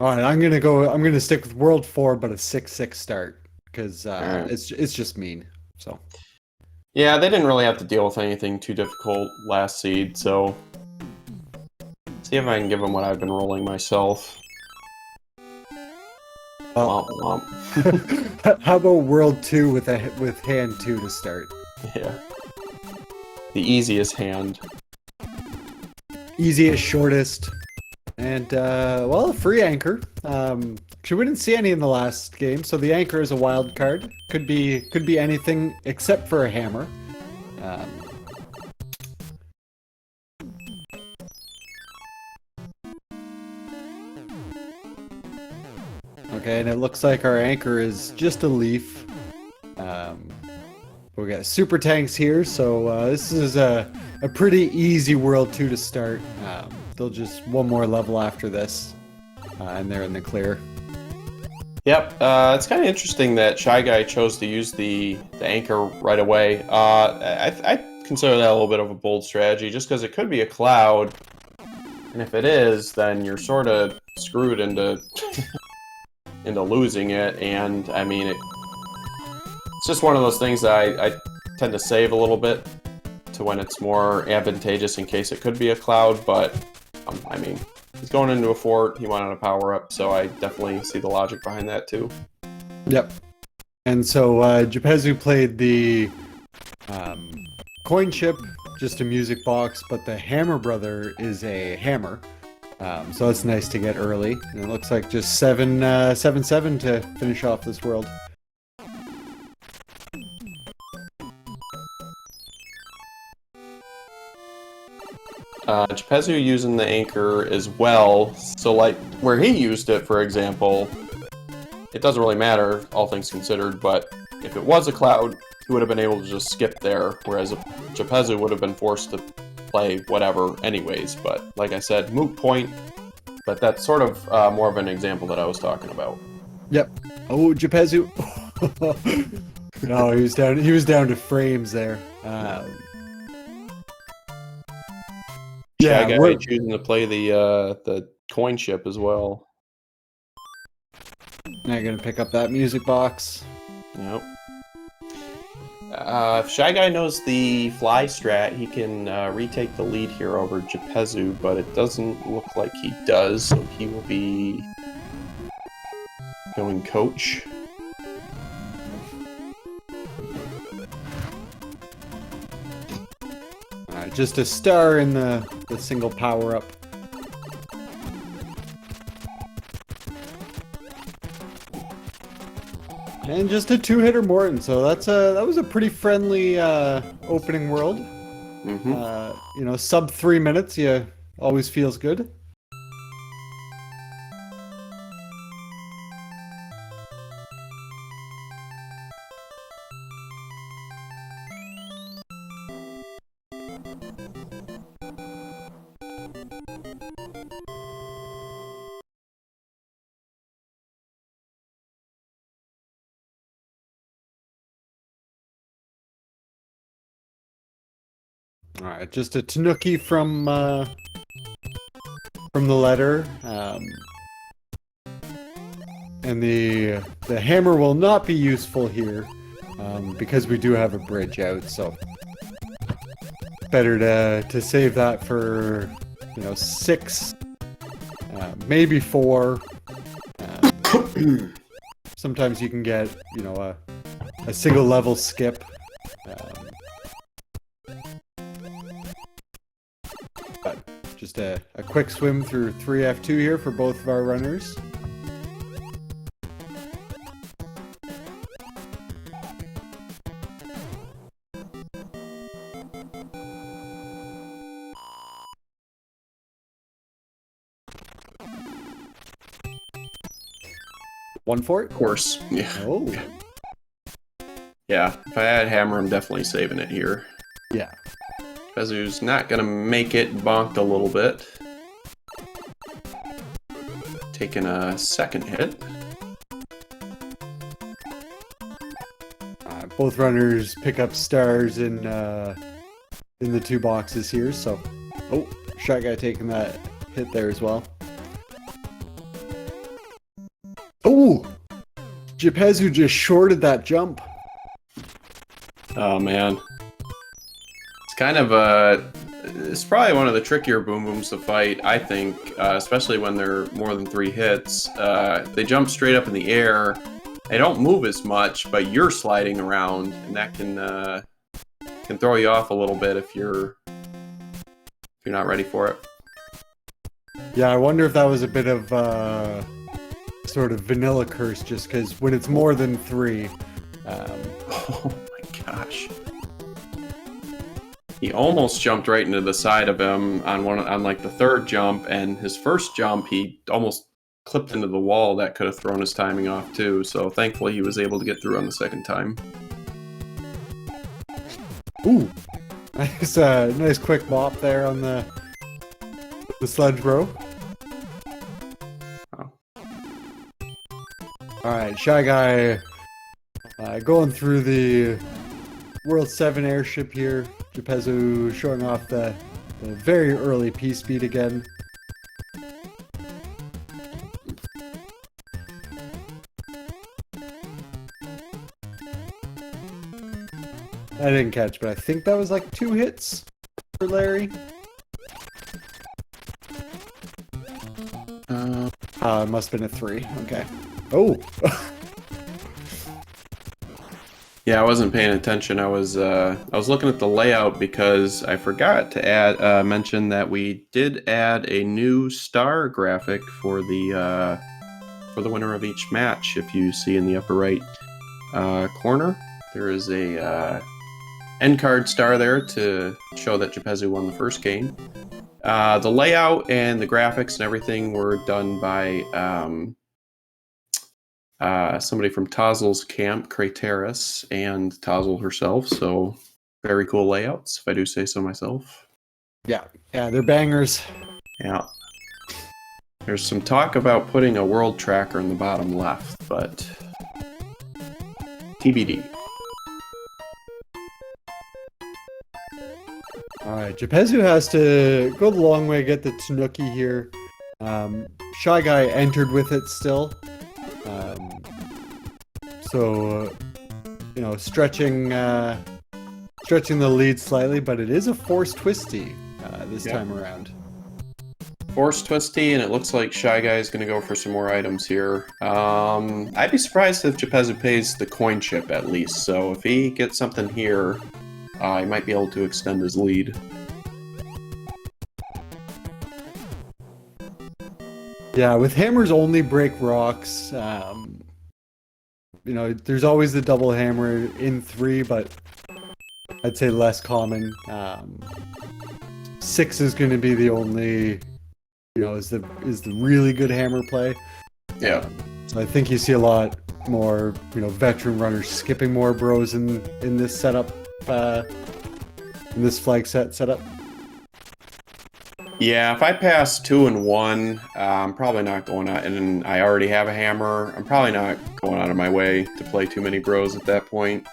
All right, I'm gonna stick with World 4, but a 6-6 start because right. it's just mean. So yeah, they didn't really have to deal with anything too difficult last seed, so see if I can give them what I've been rolling myself. Well, womp, womp. How about World 2 with hand 2 to start? Yeah, the easiest hand. Easiest, shortest, and well, a free anchor. Actually, we didn't see any in the last game, so the anchor is a wild card. Could be anything except for a hammer. Okay, and it looks like our anchor is just a leaf. We got super tanks here, so this is a pretty easy World 2 to start. They'll just one more level after this, and they're in the clear. Yep, it's kind of interesting that ShyGuy chose to use the anchor right away. I consider that a little bit of a bold strategy, just because it could be a cloud, and if it is, then you're sort of screwed into into losing it. And I mean, it's just one of those things that I tend to save a little bit to when it's more advantageous in case it could be a cloud. But I mean, he's going into a fort. He wanted a power up, so I definitely see the logic behind that too. Yep. And so Japezu played the coin chip, just a music box, but the hammer brother is a hammer. So it's nice to get early. And it looks like just 7-7 to finish off this world. Japezu using the anchor as well. So like where he used it, for example, it doesn't really matter, all things considered, but if it was a cloud, he would have been able to just skip there, whereas Japezu would have been forced to play whatever anyways. But like I said, moot point, but that's sort of more of an example that I was talking about. Yep. Oh, Japezu. No, he was down to frames there. Yeah, we're choosing to play the coin chip as well. Now you're gonna pick up that music box. Yep. If ShyGuy knows the fly strat, he can retake the lead here over Japezu, but it doesn't look like he does, so he will be going coach. Just a star in the single power-up. And just a two-hitter Morton, so that was a pretty friendly opening world. Mm-hmm. You know, sub 3 minutes, yeah, always feels good. All right, just a Tanuki from the letter, and the hammer will not be useful here because we do have a bridge out. So better to save that for 6, maybe 4. Sometimes you can get a single level skip. But just a quick swim through 3F2 here for both of our runners. One for it? Of course. Yeah. Oh. Yeah, if I had hammer, I'm definitely saving it here. Yeah. Japezu's not gonna make it, bonked a little bit. Taking a second hit. Both runners pick up stars in the 2 boxes here, so... Oh, ShyGuy taking that hit there as well. Oh! Japezu just shorted that jump. Oh, man. It's kind of it's probably one of the trickier boom booms to fight, I think, especially when they're more than 3 hits. They jump straight up in the air. They don't move as much, but you're sliding around, and that can throw you off a little bit if you're not ready for it. Yeah, I wonder if that was a bit of sort of vanilla curse, just because when it's more than 3. Oh my gosh. He almost jumped right into the side of him on like the 3rd jump, and his first jump he almost clipped into the wall. That could have thrown his timing off too, so thankfully he was able to get through on the 2nd time. Ooh, nice quick bop there on the sludge bro. Oh. Alright, ShyGuy going through the World 7 airship here. Japezu showing off the very early P speed again. I didn't catch, but I think that was like 2 hits for Larry. It must have been a 3. Okay. Oh. Yeah, I wasn't paying attention. I was looking at the layout because I forgot to mention that we did add a new star graphic for the winner of each match. If you see in the upper right corner, there is a end card star there to show that Japezu won the first game. The layout and the graphics and everything were done by somebody from Tozzel's camp, Crateris, and Tozzel herself. So very cool layouts, if I do say so myself. Yeah, they're bangers. Yeah. There's some talk about putting a world tracker in the bottom left, but TBD. Alright, Japezu has to go the long way, get the Tanuki here. ShyGuy entered with it still. So you know, stretching the lead slightly, but it is a forced twisty this time around. Force twisty, and it looks like ShyGuy is going to go for some more items here. I'd be surprised if Japezu pays the coin chip at least, so if he gets something here, he might be able to extend his lead. Yeah, with hammers only break rocks. You know, there's always the double hammer in 3, but I'd say less common. 6 is going to be the only, you know, is the really good hammer play. Yeah. So I think you see a lot more, you know, veteran runners skipping more bros in this setup, in this flag set setup. Yeah, if I pass 2 and 1, I'm probably not going out, and I already have a hammer. I'm probably not going out of my way to play too many bros at that point.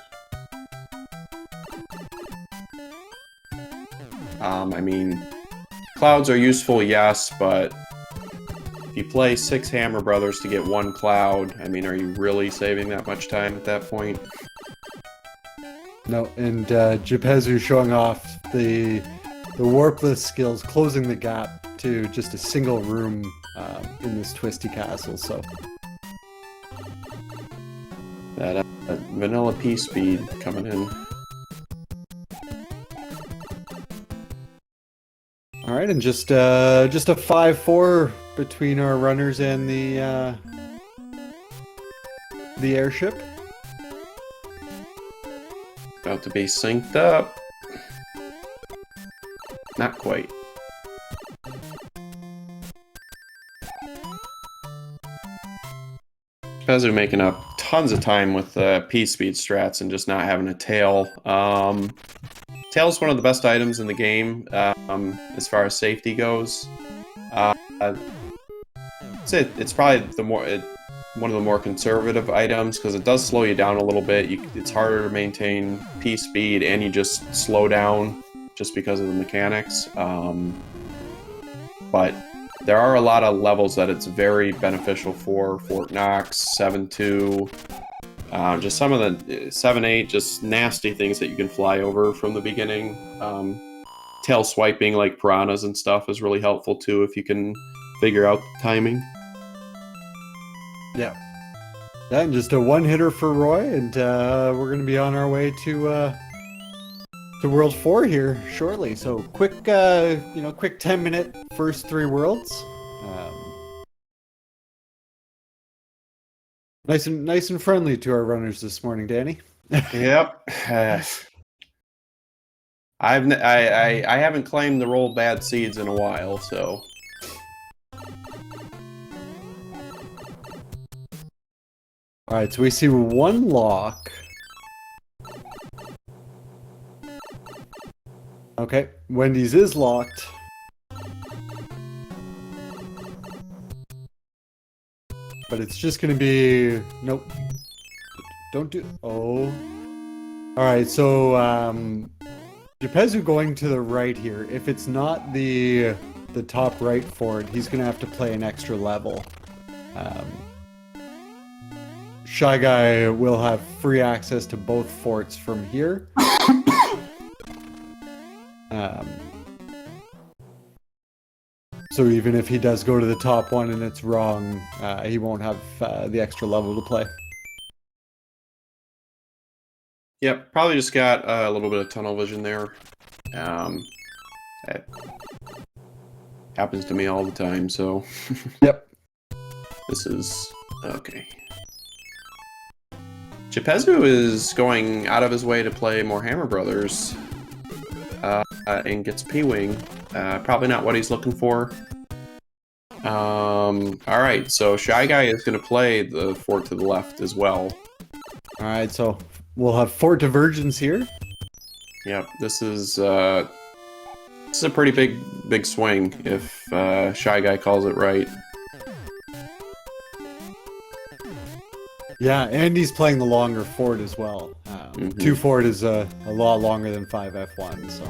I mean, clouds are useful, yes, but if you play 6 hammer brothers to get 1 cloud, I mean, are you really saving that much time at that point? No, and Japezu showing off the warpless skills, closing the gap to just a single room in this twisty castle. So That vanilla P speed coming in. all right, and just a 5-4 between our runners and the airship. About to be synced up. Not quite. Japezu making up tons of time with P-speed strats and just not having a tail. Tail's one of the best items in the game as far as safety goes. It's probably one of the more conservative items because it does slow you down a little bit. It's harder to maintain P-speed and you just slow down just because of the mechanics. But there are a lot of levels that it's very beneficial for. Fort Knox, 7-2, just some of the 7-8, just nasty things that you can fly over from the beginning. Tail swiping like piranhas and stuff is really helpful too if you can figure out the timing. Yeah. Yeah, and just a one-hitter for Roy, and we're going to be on our way to World 4 here shortly. So quick 10-minute first 3 worlds. Nice and friendly to our runners this morning, Danny. Yep. I haven't claimed the role bad seeds in a while, so. All right, so we see 1 lock. Okay, Wendy's is locked. But it's just gonna be nope. Don't do. Oh. All right, so Japezu going to the right here. If it's not the top right fort, he's gonna have to play an extra level. ShyGuy will have free access to both forts from here. So even if he does go to the top one and it's wrong, he won't have the extra level to play. Yep, probably just got a little bit of tunnel vision there. It happens to me all the time, so. Yep. This is okay. Japezu is going out of his way to play more Hammer Brothers and gets P-Wing. Probably not what he's looking for. Alright, so ShyGuy is going to play the fort to the left as well. Alright, so we'll have fort divergence here. Yep, this is a pretty big swing if ShyGuy calls it right. Yeah, and he's playing the longer fort as well. 2 fort is a lot longer than 5F1, so.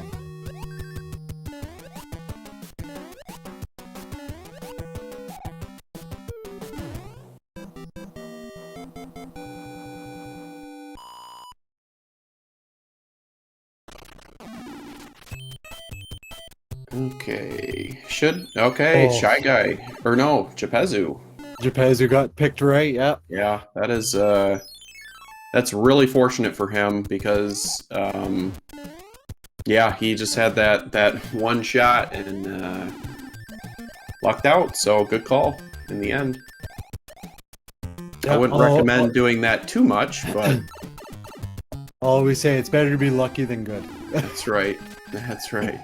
Okay. Okay, Oh. ShyGuy. Or no, Japezu. Japezu got picked right, yeah. Yeah, that is, that's really fortunate for him because, yeah, he just had that one shot and, lucked out, so good call in the end. I wouldn't recommend doing that too much, but... I'll always say it's better to be lucky than good. That's right. That's right.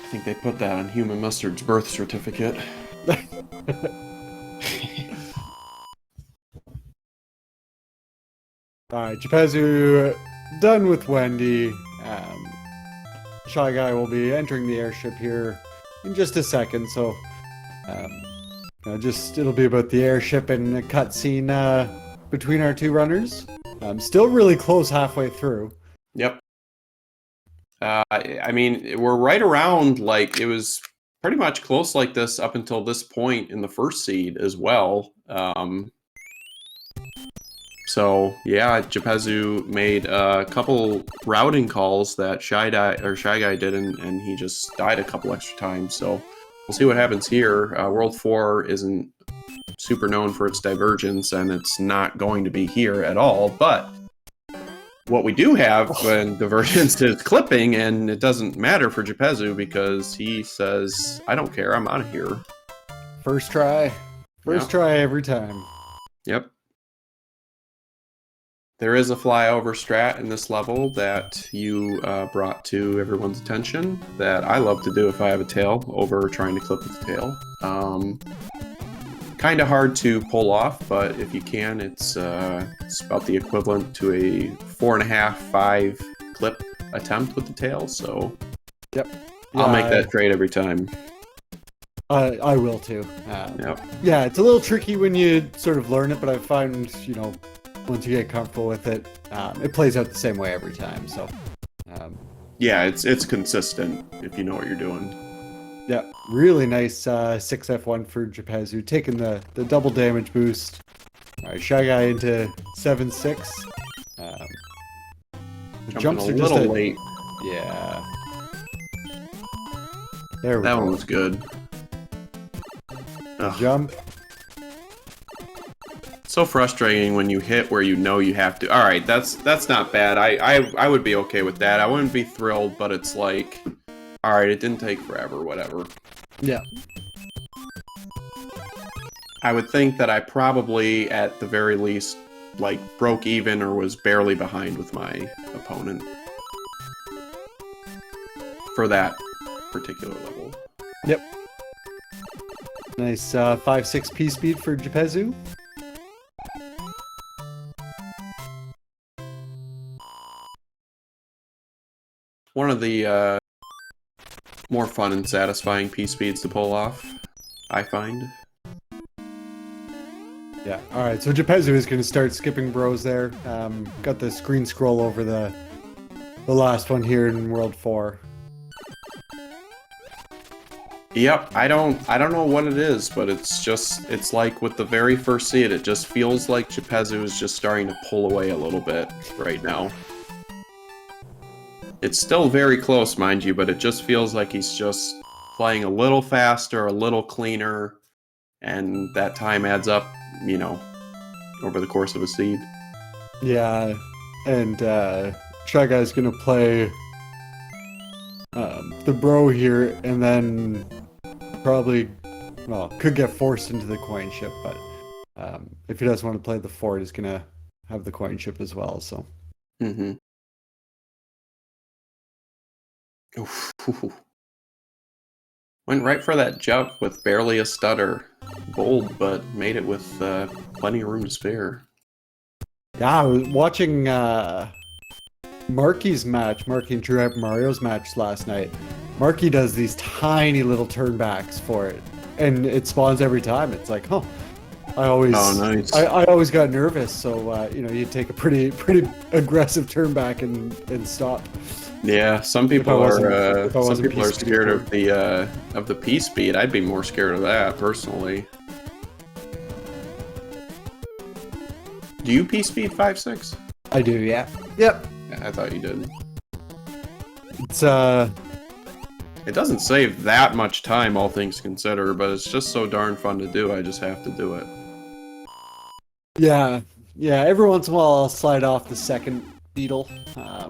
I think they put that on Human Mustard's birth certificate. Alright, Japezu done with Wendy. ShyGuy will be entering the airship here in just a second, so it'll be about the airship and a cutscene between our two runners. Still really close halfway through. Yep. I mean, we're right around, like, it was pretty much close like this up until this point in the first seed as well. So, yeah, Japezu made a couple routing calls that ShyGuy did, and he just died a couple extra times. So, we'll see what happens here. World 4 isn't super known for its divergence, and it's not going to be here at all, but what we do have when divergence is clipping, and it doesn't matter for Japezu because he says, I don't care, I'm out of here. First try. First try every time. Yep. There is a flyover strat in this level that you brought to everyone's attention that I love to do if I have a tail over trying to clip with the tail. Kind of hard to pull off, but if you can, it's about the equivalent to a 4.5, 5 clip attempt with the tail, so yep. I'll make that trade every time. I will too. Yep. Yeah, it's a little tricky when you sort of learn it, but I find, once you get comfortable with it, it plays out the same way every time. So, yeah, it's consistent if you know what you're doing. Yeah, really nice 6F1 for Japezu, taking the double damage boost. All right, ShyGuy into 7-6. The jumps are a little late. Yeah. There we go. That one was good. Jump. So frustrating when you hit where you know you have to. All right, that's not bad. I would be okay with that. I wouldn't be thrilled, but it's like, all right, it didn't take forever, whatever. Yeah. I would think that I probably, at the very least, like, broke even or was barely behind with my opponent for that particular level. Yep. Nice 5-6 P speed for Japezu. One of the more fun and satisfying P speeds to pull off, I find. Yeah, alright, so Japezu is going to start skipping bros there. Got the screen scroll over the last one here in World 4. Yep, I don't know what it is, but it's like with the very first seed, it just feels like Japezu is just starting to pull away a little bit right now. It's still very close, mind you, but it just feels like he's just playing a little faster, a little cleaner, and that time adds up, over the course of a seed. Yeah, and ShyGuy's gonna play the bro here, and then probably, could get forced into the coin ship, but if he doesn't want to play the fort, he's gonna have the coin ship as well, so. Mm-hmm. Oof. Went right for that jump with barely a stutter. Bold, but made it with plenty of room to spare. Yeah, I was watching Marky's match, Marky and True Hyper Mario's match last night. Marky does these tiny little turnbacks for it, and it spawns every time. It's like, I always got nervous, so you take a pretty aggressive turn back and stop. Yeah, some people are scared of the P speed. I'd be more scared of that personally. Do you P-Speed 5.6? I do, yeah. Yep. Yeah, I thought you did. It's It doesn't save that much time, all things considered, but it's just so darn fun to do, I just have to do it. yeah. Every once in a while I'll slide off the second beetle.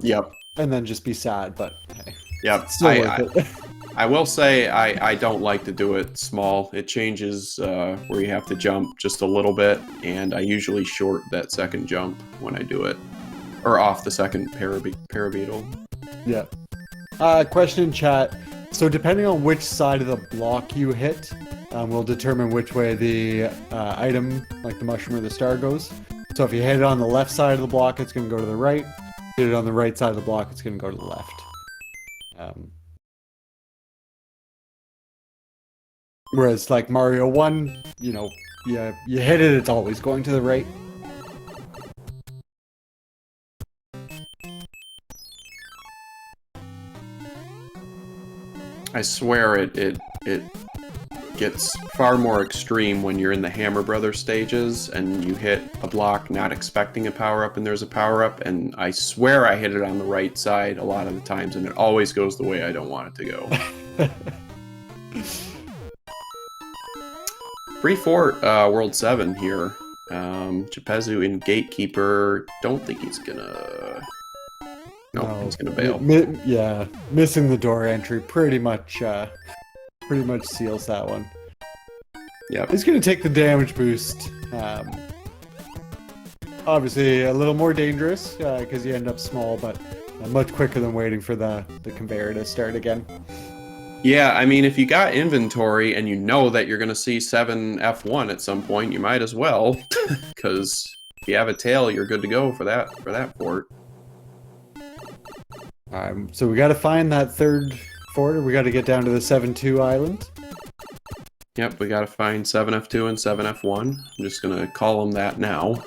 Yep. And then just be sad, but hey, Yep. it's still worth it. I will say I don't like to do it small. It changes where you have to jump just a little bit, and I usually short that second jump when I do it. Or off the second parabeetle. Yeah. Question in chat. So depending on which side of the block you hit, will determine which way the item, like the mushroom or the star, goes. So if you hit it on the left side of the block, it's going to go to the right. Hit it on the right side of the block, it's going to go to the left. Whereas like Mario 1, you know, you hit it, it's always going to the right. I swear it gets far more extreme when you're in the Hammer Brothers stages and you hit a block not expecting a power-up and there's a power-up, and I swear I hit it on the right side a lot of the times and it always goes the way I don't want it to go. Free Fort World 7 here. Japezu in Gatekeeper. Don't think he's gonna... No, he's gonna bail. Yeah, missing the door entry pretty much seals that one. Yeah, he's gonna take the damage boost. Obviously a little more dangerous because you end up small, but much quicker than waiting for the conveyor to start again. Yeah, I mean, if you got inventory and you know that you're gonna see 7F1 at some point, you might as well, because if you have a tail, you're good to go for that fort. So we got to find that third fort, or we got to get down to the 7-2 island. Yep, we got to find 7F2 and 7F1. I'm just gonna call them that now.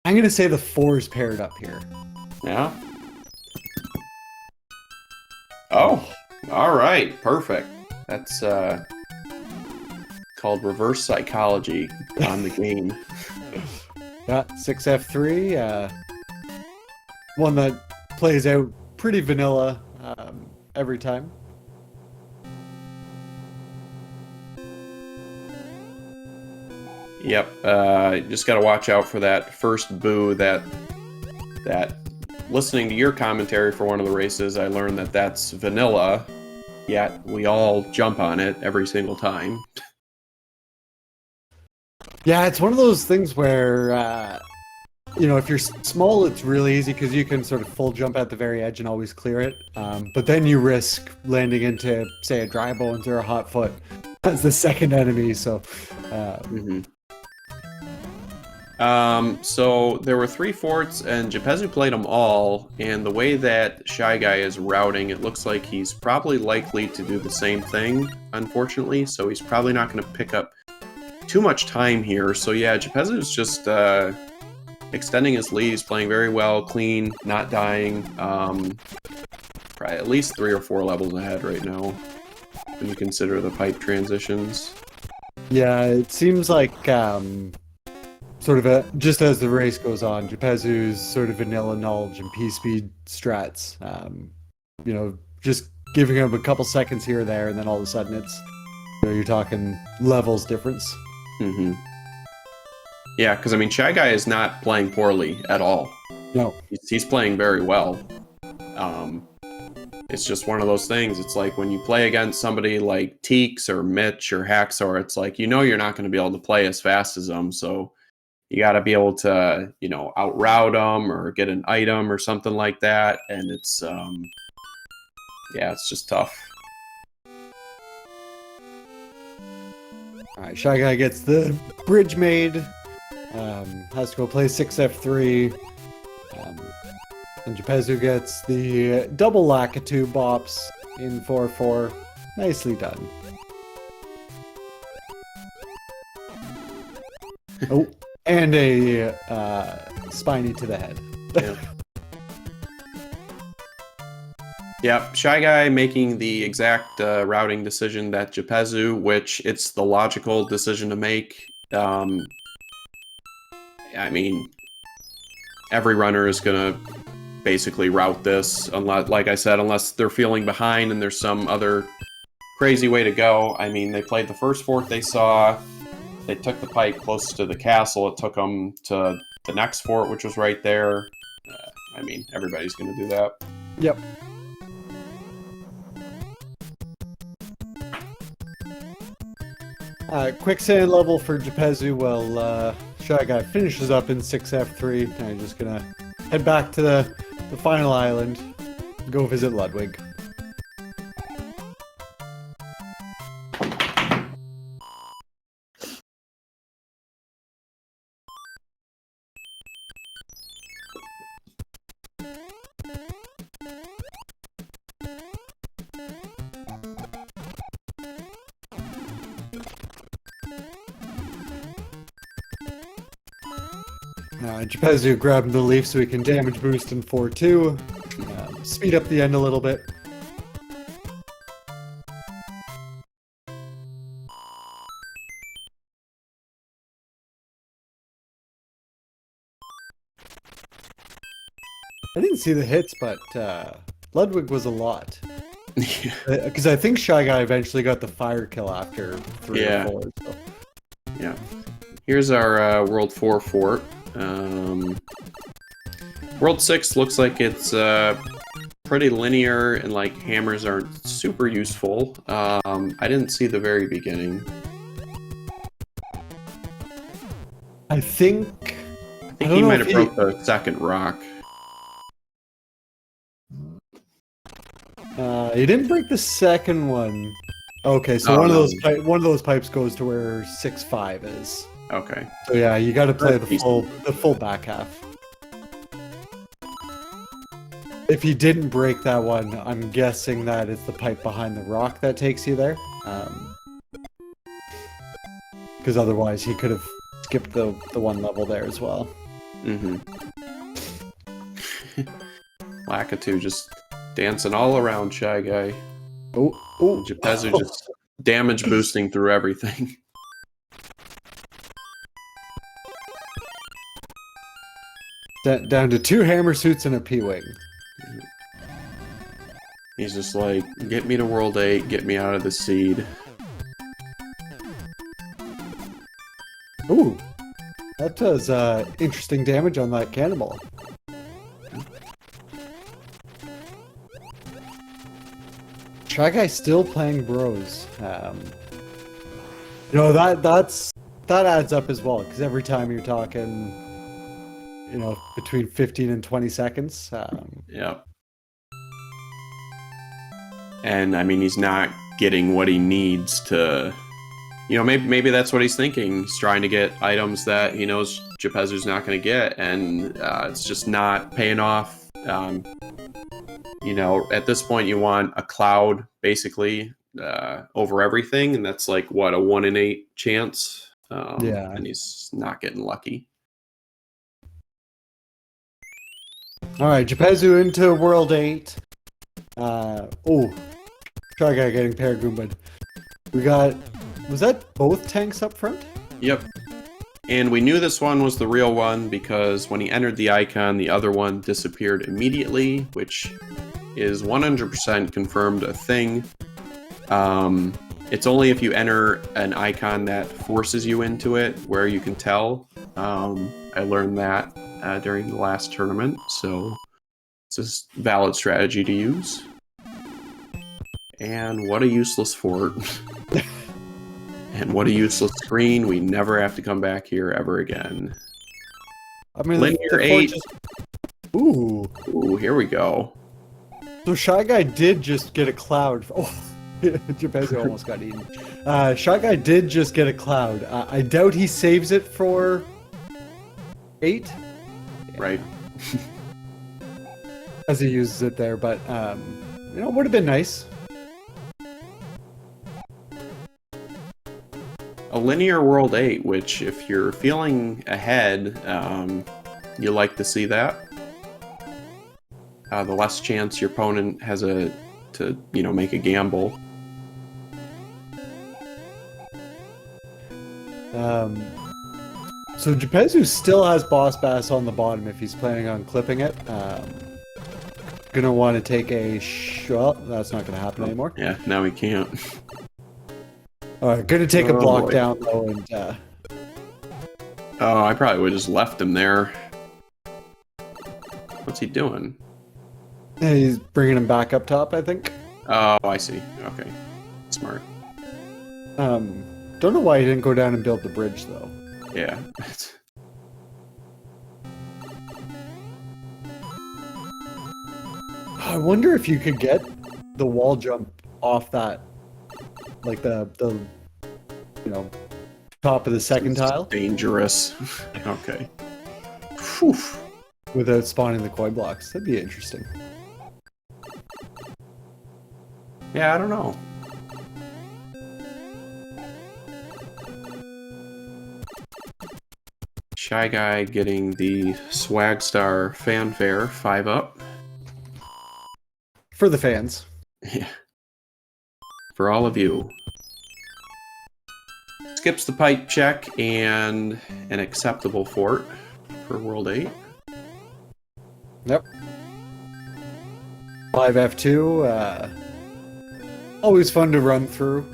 I'm gonna say the 4 is paired up here. Yeah. Oh, all right, perfect. That's called reverse psychology on the game. Yeah, 6F3, one that plays out pretty vanilla every time. Yep, just got to watch out for that first boo that listening to your commentary for one of the races, I learned that that's vanilla, yet we all jump on it every single time. Yeah, it's one of those things where, you know, if you're small, it's really easy because you can sort of full jump at the very edge and always clear it. But then you risk landing into, say, a dry bones or a hot foot as the second enemy, so... So there were 3 forts, and Japezu played them all, and the way that ShyGuy is routing, it looks like he's probably likely to do the same thing, unfortunately, so he's probably not going to pick up too much time here. So yeah, Japezu's just extending his lead. He's playing very well, clean, not dying. Probably at least 3 or 4 levels ahead right now, when you consider the pipe transitions. Yeah, it seems like... sort of just as the race goes on, Japezu's sort of vanilla knowledge and P-speed strats, you know, just giving him a couple seconds here or there, and then all of a sudden it's, you know, you're talking levels difference. Yeah, because I mean, ShyGuy is not playing poorly at all. No. He's playing very well. It's just one of those things. It's like when you play against somebody like Teeks or Mitch or Haxor, it's like, you know, you're not going to be able to play as fast as them, so you got to be able to, you know, outroute them or get an item or something like that. And it's, yeah, it's just tough. All right, ShyGuy gets the bridge made. Has to go play 6F3. And Japezu gets the double Lakitu bops in 4-4. Nicely done. Oh. And a spiny to the head. Yep, ShyGuy making the exact routing decision that Japezu, which it's the logical decision to make I mean, every runner is gonna basically route this, unless, like I said, unless they're feeling behind and there's some other crazy way to go. I mean, they played the first fort they saw. They took the pipe close to the castle. It took them to the next fort, which was right there. I mean, everybody's going to do that. Yep. Quicksand level for Japezu while ShyGuy finishes up in 6F3. I'm just gonna head back to the final island, go visit Ludwig. Japezu grabbing the leaf so he can damage boost in 4-2. Speed up the end a little bit. I didn't see the hits, but Ludwig was a lot. Because I think ShyGuy eventually got the fire kill after 3 or 4. So. Yeah. Here's our World 4 fort. World 6 looks like it's pretty linear, and like hammers aren't super useful. I didn't see the very beginning. I think he might have broke the second rock. He didn't break the second one. Okay, so one of those pipes goes to where 6-5 is. Okay. So yeah, you got to play the full back half. If he didn't break that one, I'm guessing that it's the pipe behind the rock that takes you there. Because otherwise he could have skipped the one level there as well. Mm-hmm. Lakitu just dancing all around ShyGuy. Oh, Japezu just damage boosting through everything. Down to 2 hammer suits and a P-wing. He's just like, get me to World 8, get me out of the seed. Ooh, that does interesting damage on that cannonball. ShyGuy still playing bros. You know, that adds up as well, because every time you're talking, you know, between 15 and 20 seconds. Yeah. And I mean, he's not getting what he needs to, you know, maybe that's what he's thinking. He's trying to get items that he knows Japezu's not going to get, and it's just not paying off. You know, at this point, you want a cloud basically over everything, and that's like what, a 1 in 8 chance. Yeah, and he's not getting lucky. All right, Japezu into World 8. Oh, ShyGuy getting Paragoomba'd. We got, was that both tanks up front? Yep. And we knew this one was the real one because when he entered the icon, the other one disappeared immediately, which is 100% confirmed a thing. It's only if you enter an icon that forces you into it where you can tell. I learned that during the last tournament, so it's a valid strategy to use. And what a useless fort. And what a useless screen. We never have to come back here ever again. I mean, Linear 8. Ooh, here we go. So ShyGuy did just get a cloud. Oh, Japezu almost got eaten. ShyGuy did just get a cloud. I doubt he saves it for 8. Right. As he uses it there, but you know, it would have been nice. A linear World 8, which if you're feeling ahead, you like to see that. The less chance your opponent has to make a gamble. So Japezu still has Boss Bass on the bottom if he's planning on clipping it. Gonna want to take a well, that's not gonna happen anymore. Yeah, now we can't. Alright, gonna take a block boy. down though, and Oh, I probably would have just left him there. What's he doing? he's bringing him back up top, I think. Oh, I see. Okay. Smart. Don't know why he didn't go down and build the bridge though. Yeah. I wonder if you could get the wall jump off that, like the you know, top of the second tile Dangerous. Okay. Whew. without spawning the coin blocks. That'd be interesting. Yeah, I don't know. ShyGuy getting the Swag Star fanfare 5 up. For the fans. Yeah. For all of you. Skips the pipe check and an acceptable fort for World 8. Yep. 5F2, always fun to run through.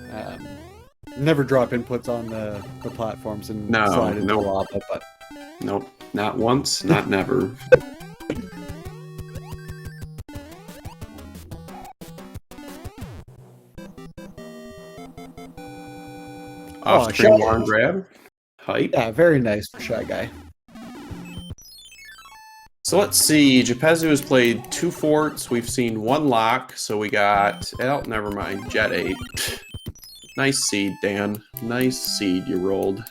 Never drop inputs on the platforms and No, slide into no. lava, but Nope. Not once, not never. Off-screen Shy. one grab. Hype. yeah, very nice for ShyGuy. So let's see. Japezu has played 2 forts. We've seen 1 lock. So we got... Oh, never mind. Jet 8. Nice seed, Dan. Nice seed you rolled.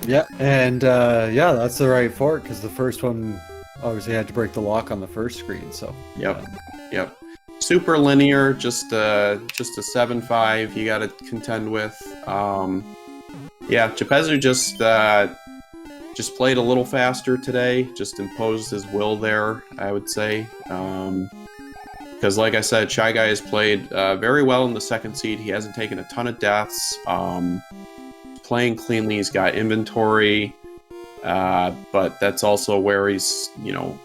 Yeah, and yeah, that's the right fort because the first one obviously had to break the lock on the first screen. So Yep. Yep. Super linear. Just a 7-5 you got to contend with. Yeah, Japezu just played a little faster today. Just imposed his will there, I would say. Because like I said, ShyGuy has played very well in the second seed. He hasn't taken a ton of deaths. Playing cleanly, he's got inventory. But that's also where he's,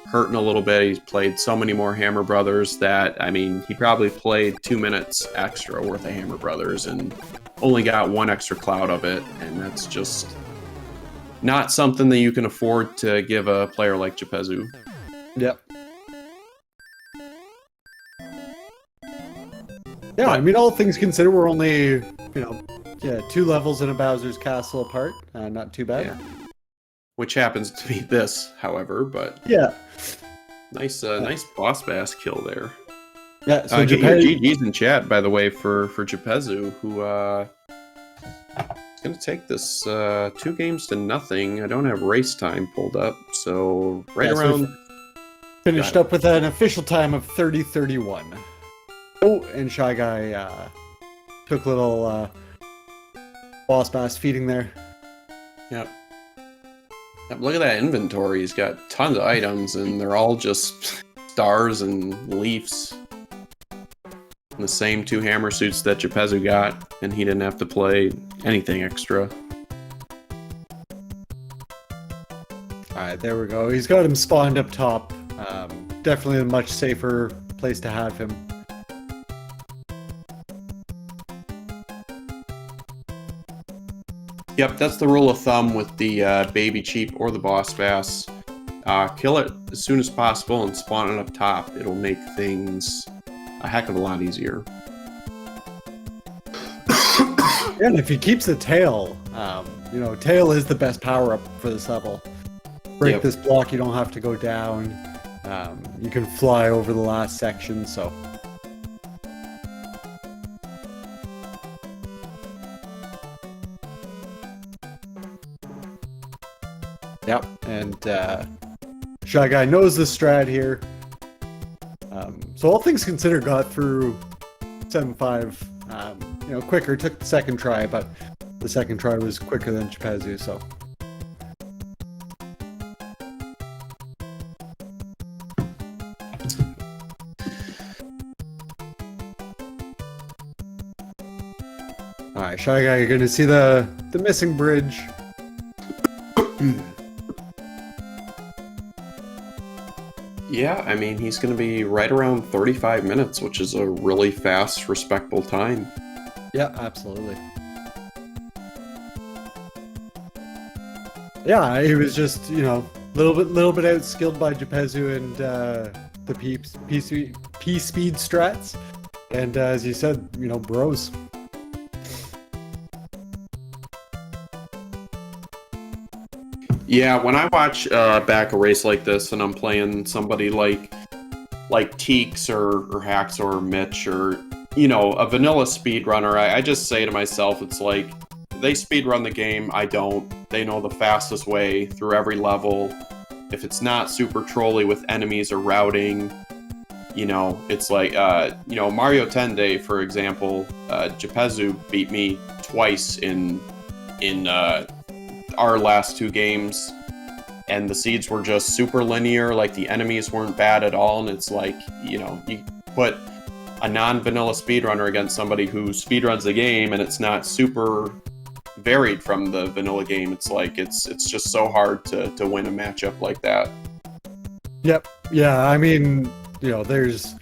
hurting a little bit. He's played so many more Hammer Brothers that, I mean, he probably played 2 minutes extra worth of Hammer Brothers and only got 1 extra cloud of it. And that's just not something that you can afford to give a player like Japezu. yep. Yeah, I mean, all things considered, we're only 2 levels in a Bowser's Castle apart. Not too bad. Yeah. Which happens to be this, however, but Yeah. nice boss bass kill there. Yeah. So Get your Japezu, GG's in chat, by the way, for Japezu, who is going to take this 2 games to nothing. I don't have race time pulled up, so around... finished up with an official time of 30:31. Oh, and ShyGuy took a little boss bass feeding there. Yep. Look at that inventory. He's got tons of items, and they're all just stars and leaves. And the same 2 hammer suits that Japezu got, and he didn't have to play anything extra. Alright, there we go. He's got him spawned up top. Definitely a much safer place to have him. Yep, that's the rule of thumb with the baby cheap or the boss bass. Kill it as soon as possible and spawn it up top. It'll make things a heck of a lot easier. Yeah, and if he keeps the tail, tail is the best power up for this level. Break this block, you don't have to go down. You can fly over the last section, so. Yep, and ShyGuy knows the strat here. So all things considered, got through 7-5 quicker. Took the second try, but the second try was quicker than Japezu, so. right, Shy Guy, you're gonna see the missing bridge. Yeah, I mean, he's going to be right around 35 minutes, which is a really fast, respectable time. Yeah, absolutely. Yeah, he was just, you know, little bit outskilled by Japezu and the P speed strats, and as you said, you know, bros. Yeah, when I watch back a race like this and I'm playing somebody like Teeks or Hacks or Mitch or, you know, a vanilla speedrunner, I just say to myself, it's like, they speedrun the game, I don't. They know the fastest way through every level. If it's not super trolly with enemies or routing, you know, it's like, you know, Mario Tende, for example, Japezu beat me twice in our last 2 games, and the seeds were just super linear, like the enemies weren't bad at all, and it's like, you know, you put a non-vanilla speedrunner against somebody who speedruns the game and it's not super varied from the vanilla game, it's like, it's just so hard to win a matchup like that. Yep. Yeah, I mean, you know, there's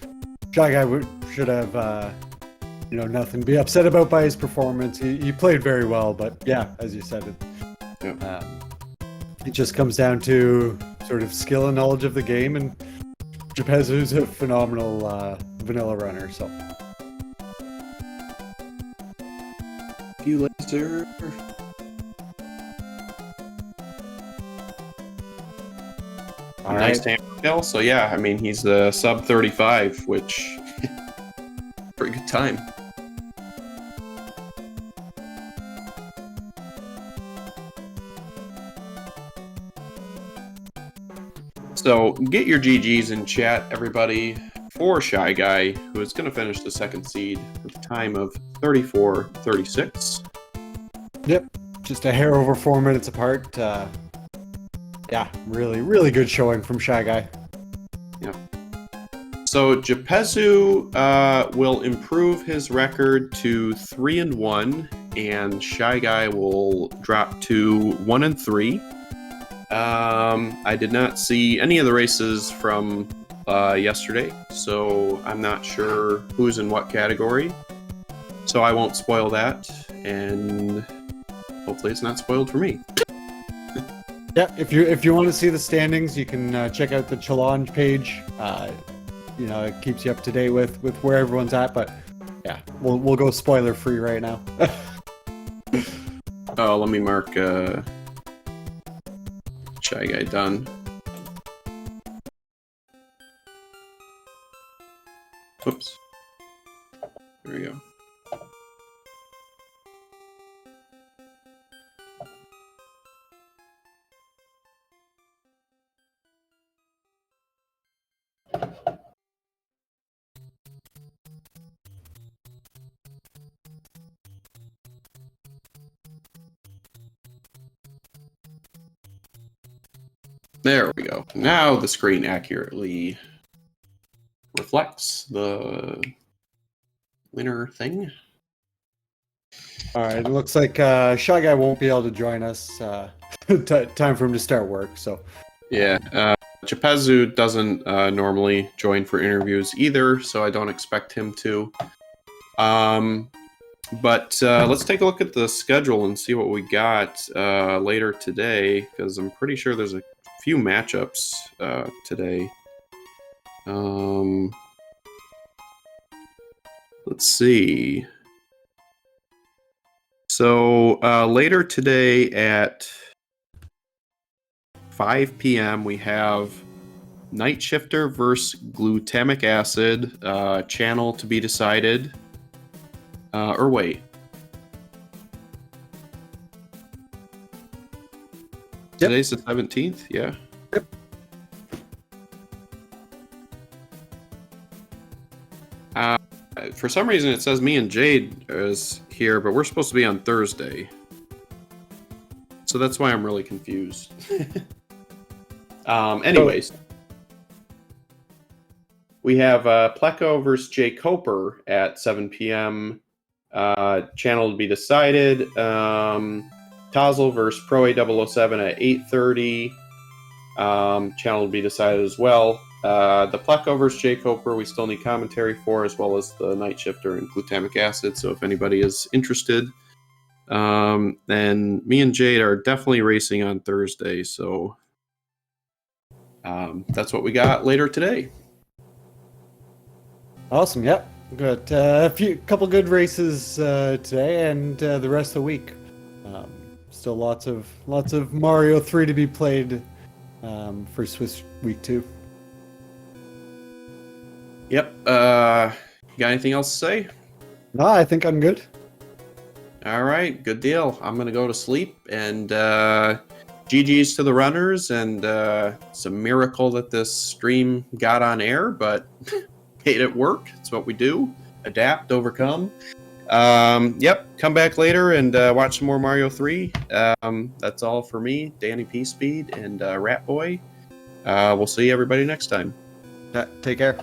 Shy Guy should have you know, nothing to be upset about by his performance. He played very well, but yeah, as you said, it just comes down to sort of skill and knowledge of the game, and Japezu's a phenomenal vanilla runner, so. You laser. All Nice right. hammer kill. So yeah, I mean, he's the sub 35, which pretty good time. So get your GGs in chat, everybody, for Shy Guy, who is going to finish the 2nd seed with a time of 34:36. Yep. Just a hair over 4 minutes apart. Yeah, really good showing from Shy Guy. Yep. So Japezu will improve his record to 3-1, and Shy Guy will drop to 1-3. I did not see any of the races from yesterday, so I'm not sure who's in what category. So I won't spoil that, and hopefully it's not spoiled for me. Yeah, if you want to see the standings, you can check out the challenge page. You know, it keeps you up to date with where everyone's at. But yeah, we'll go spoiler free right now. Oh, let me mark Shy Guy done. Whoops. There we go. There we go. Now the screen accurately reflects the winner thing. All right, it looks like Shy Guy won't be able to join us. Time for him to start work. So Yeah, Japezu doesn't normally join for interviews either, so I don't expect him to. But let's take a look at the schedule and see what we got later today, because I'm pretty sure there's a few matchups today. Let's see. So later today at 5 p.m. we have Night Shifter versus Glutamic Acid, channel to be decided. Or wait. Yep. Today's the 17th? Yeah. Yep. For some reason it says me and Jade is here, but we're supposed to be on Thursday. So that's why I'm really confused. Anyways. We have Pleco versus Jay Coper at 7 p.m. Channel to be decided. Tazel versus Pro A007 at 8:30. Channel to be decided as well. The Pleco versus J Coper, we still need commentary for, as well as the Night Shifter and Glutamic Acid. So if anybody is interested, and me and Jade are definitely racing on Thursday. So that's what we got later today. Awesome. Yep. Got couple good races today and the rest of the week. Still lots of Mario 3 to be played for Swiss Week 2. Yep. Got anything else to say? No, I think I'm good. All right, good deal. I'm gonna go to sleep, and GG's to the runners, and it's a miracle that this stream got on air, but made it work. It's what we do: adapt, overcome. Yep, come back later and watch some more Mario 3. That's all for me, Danny P Speed and Rat Boy. We'll see everybody next time. Take care.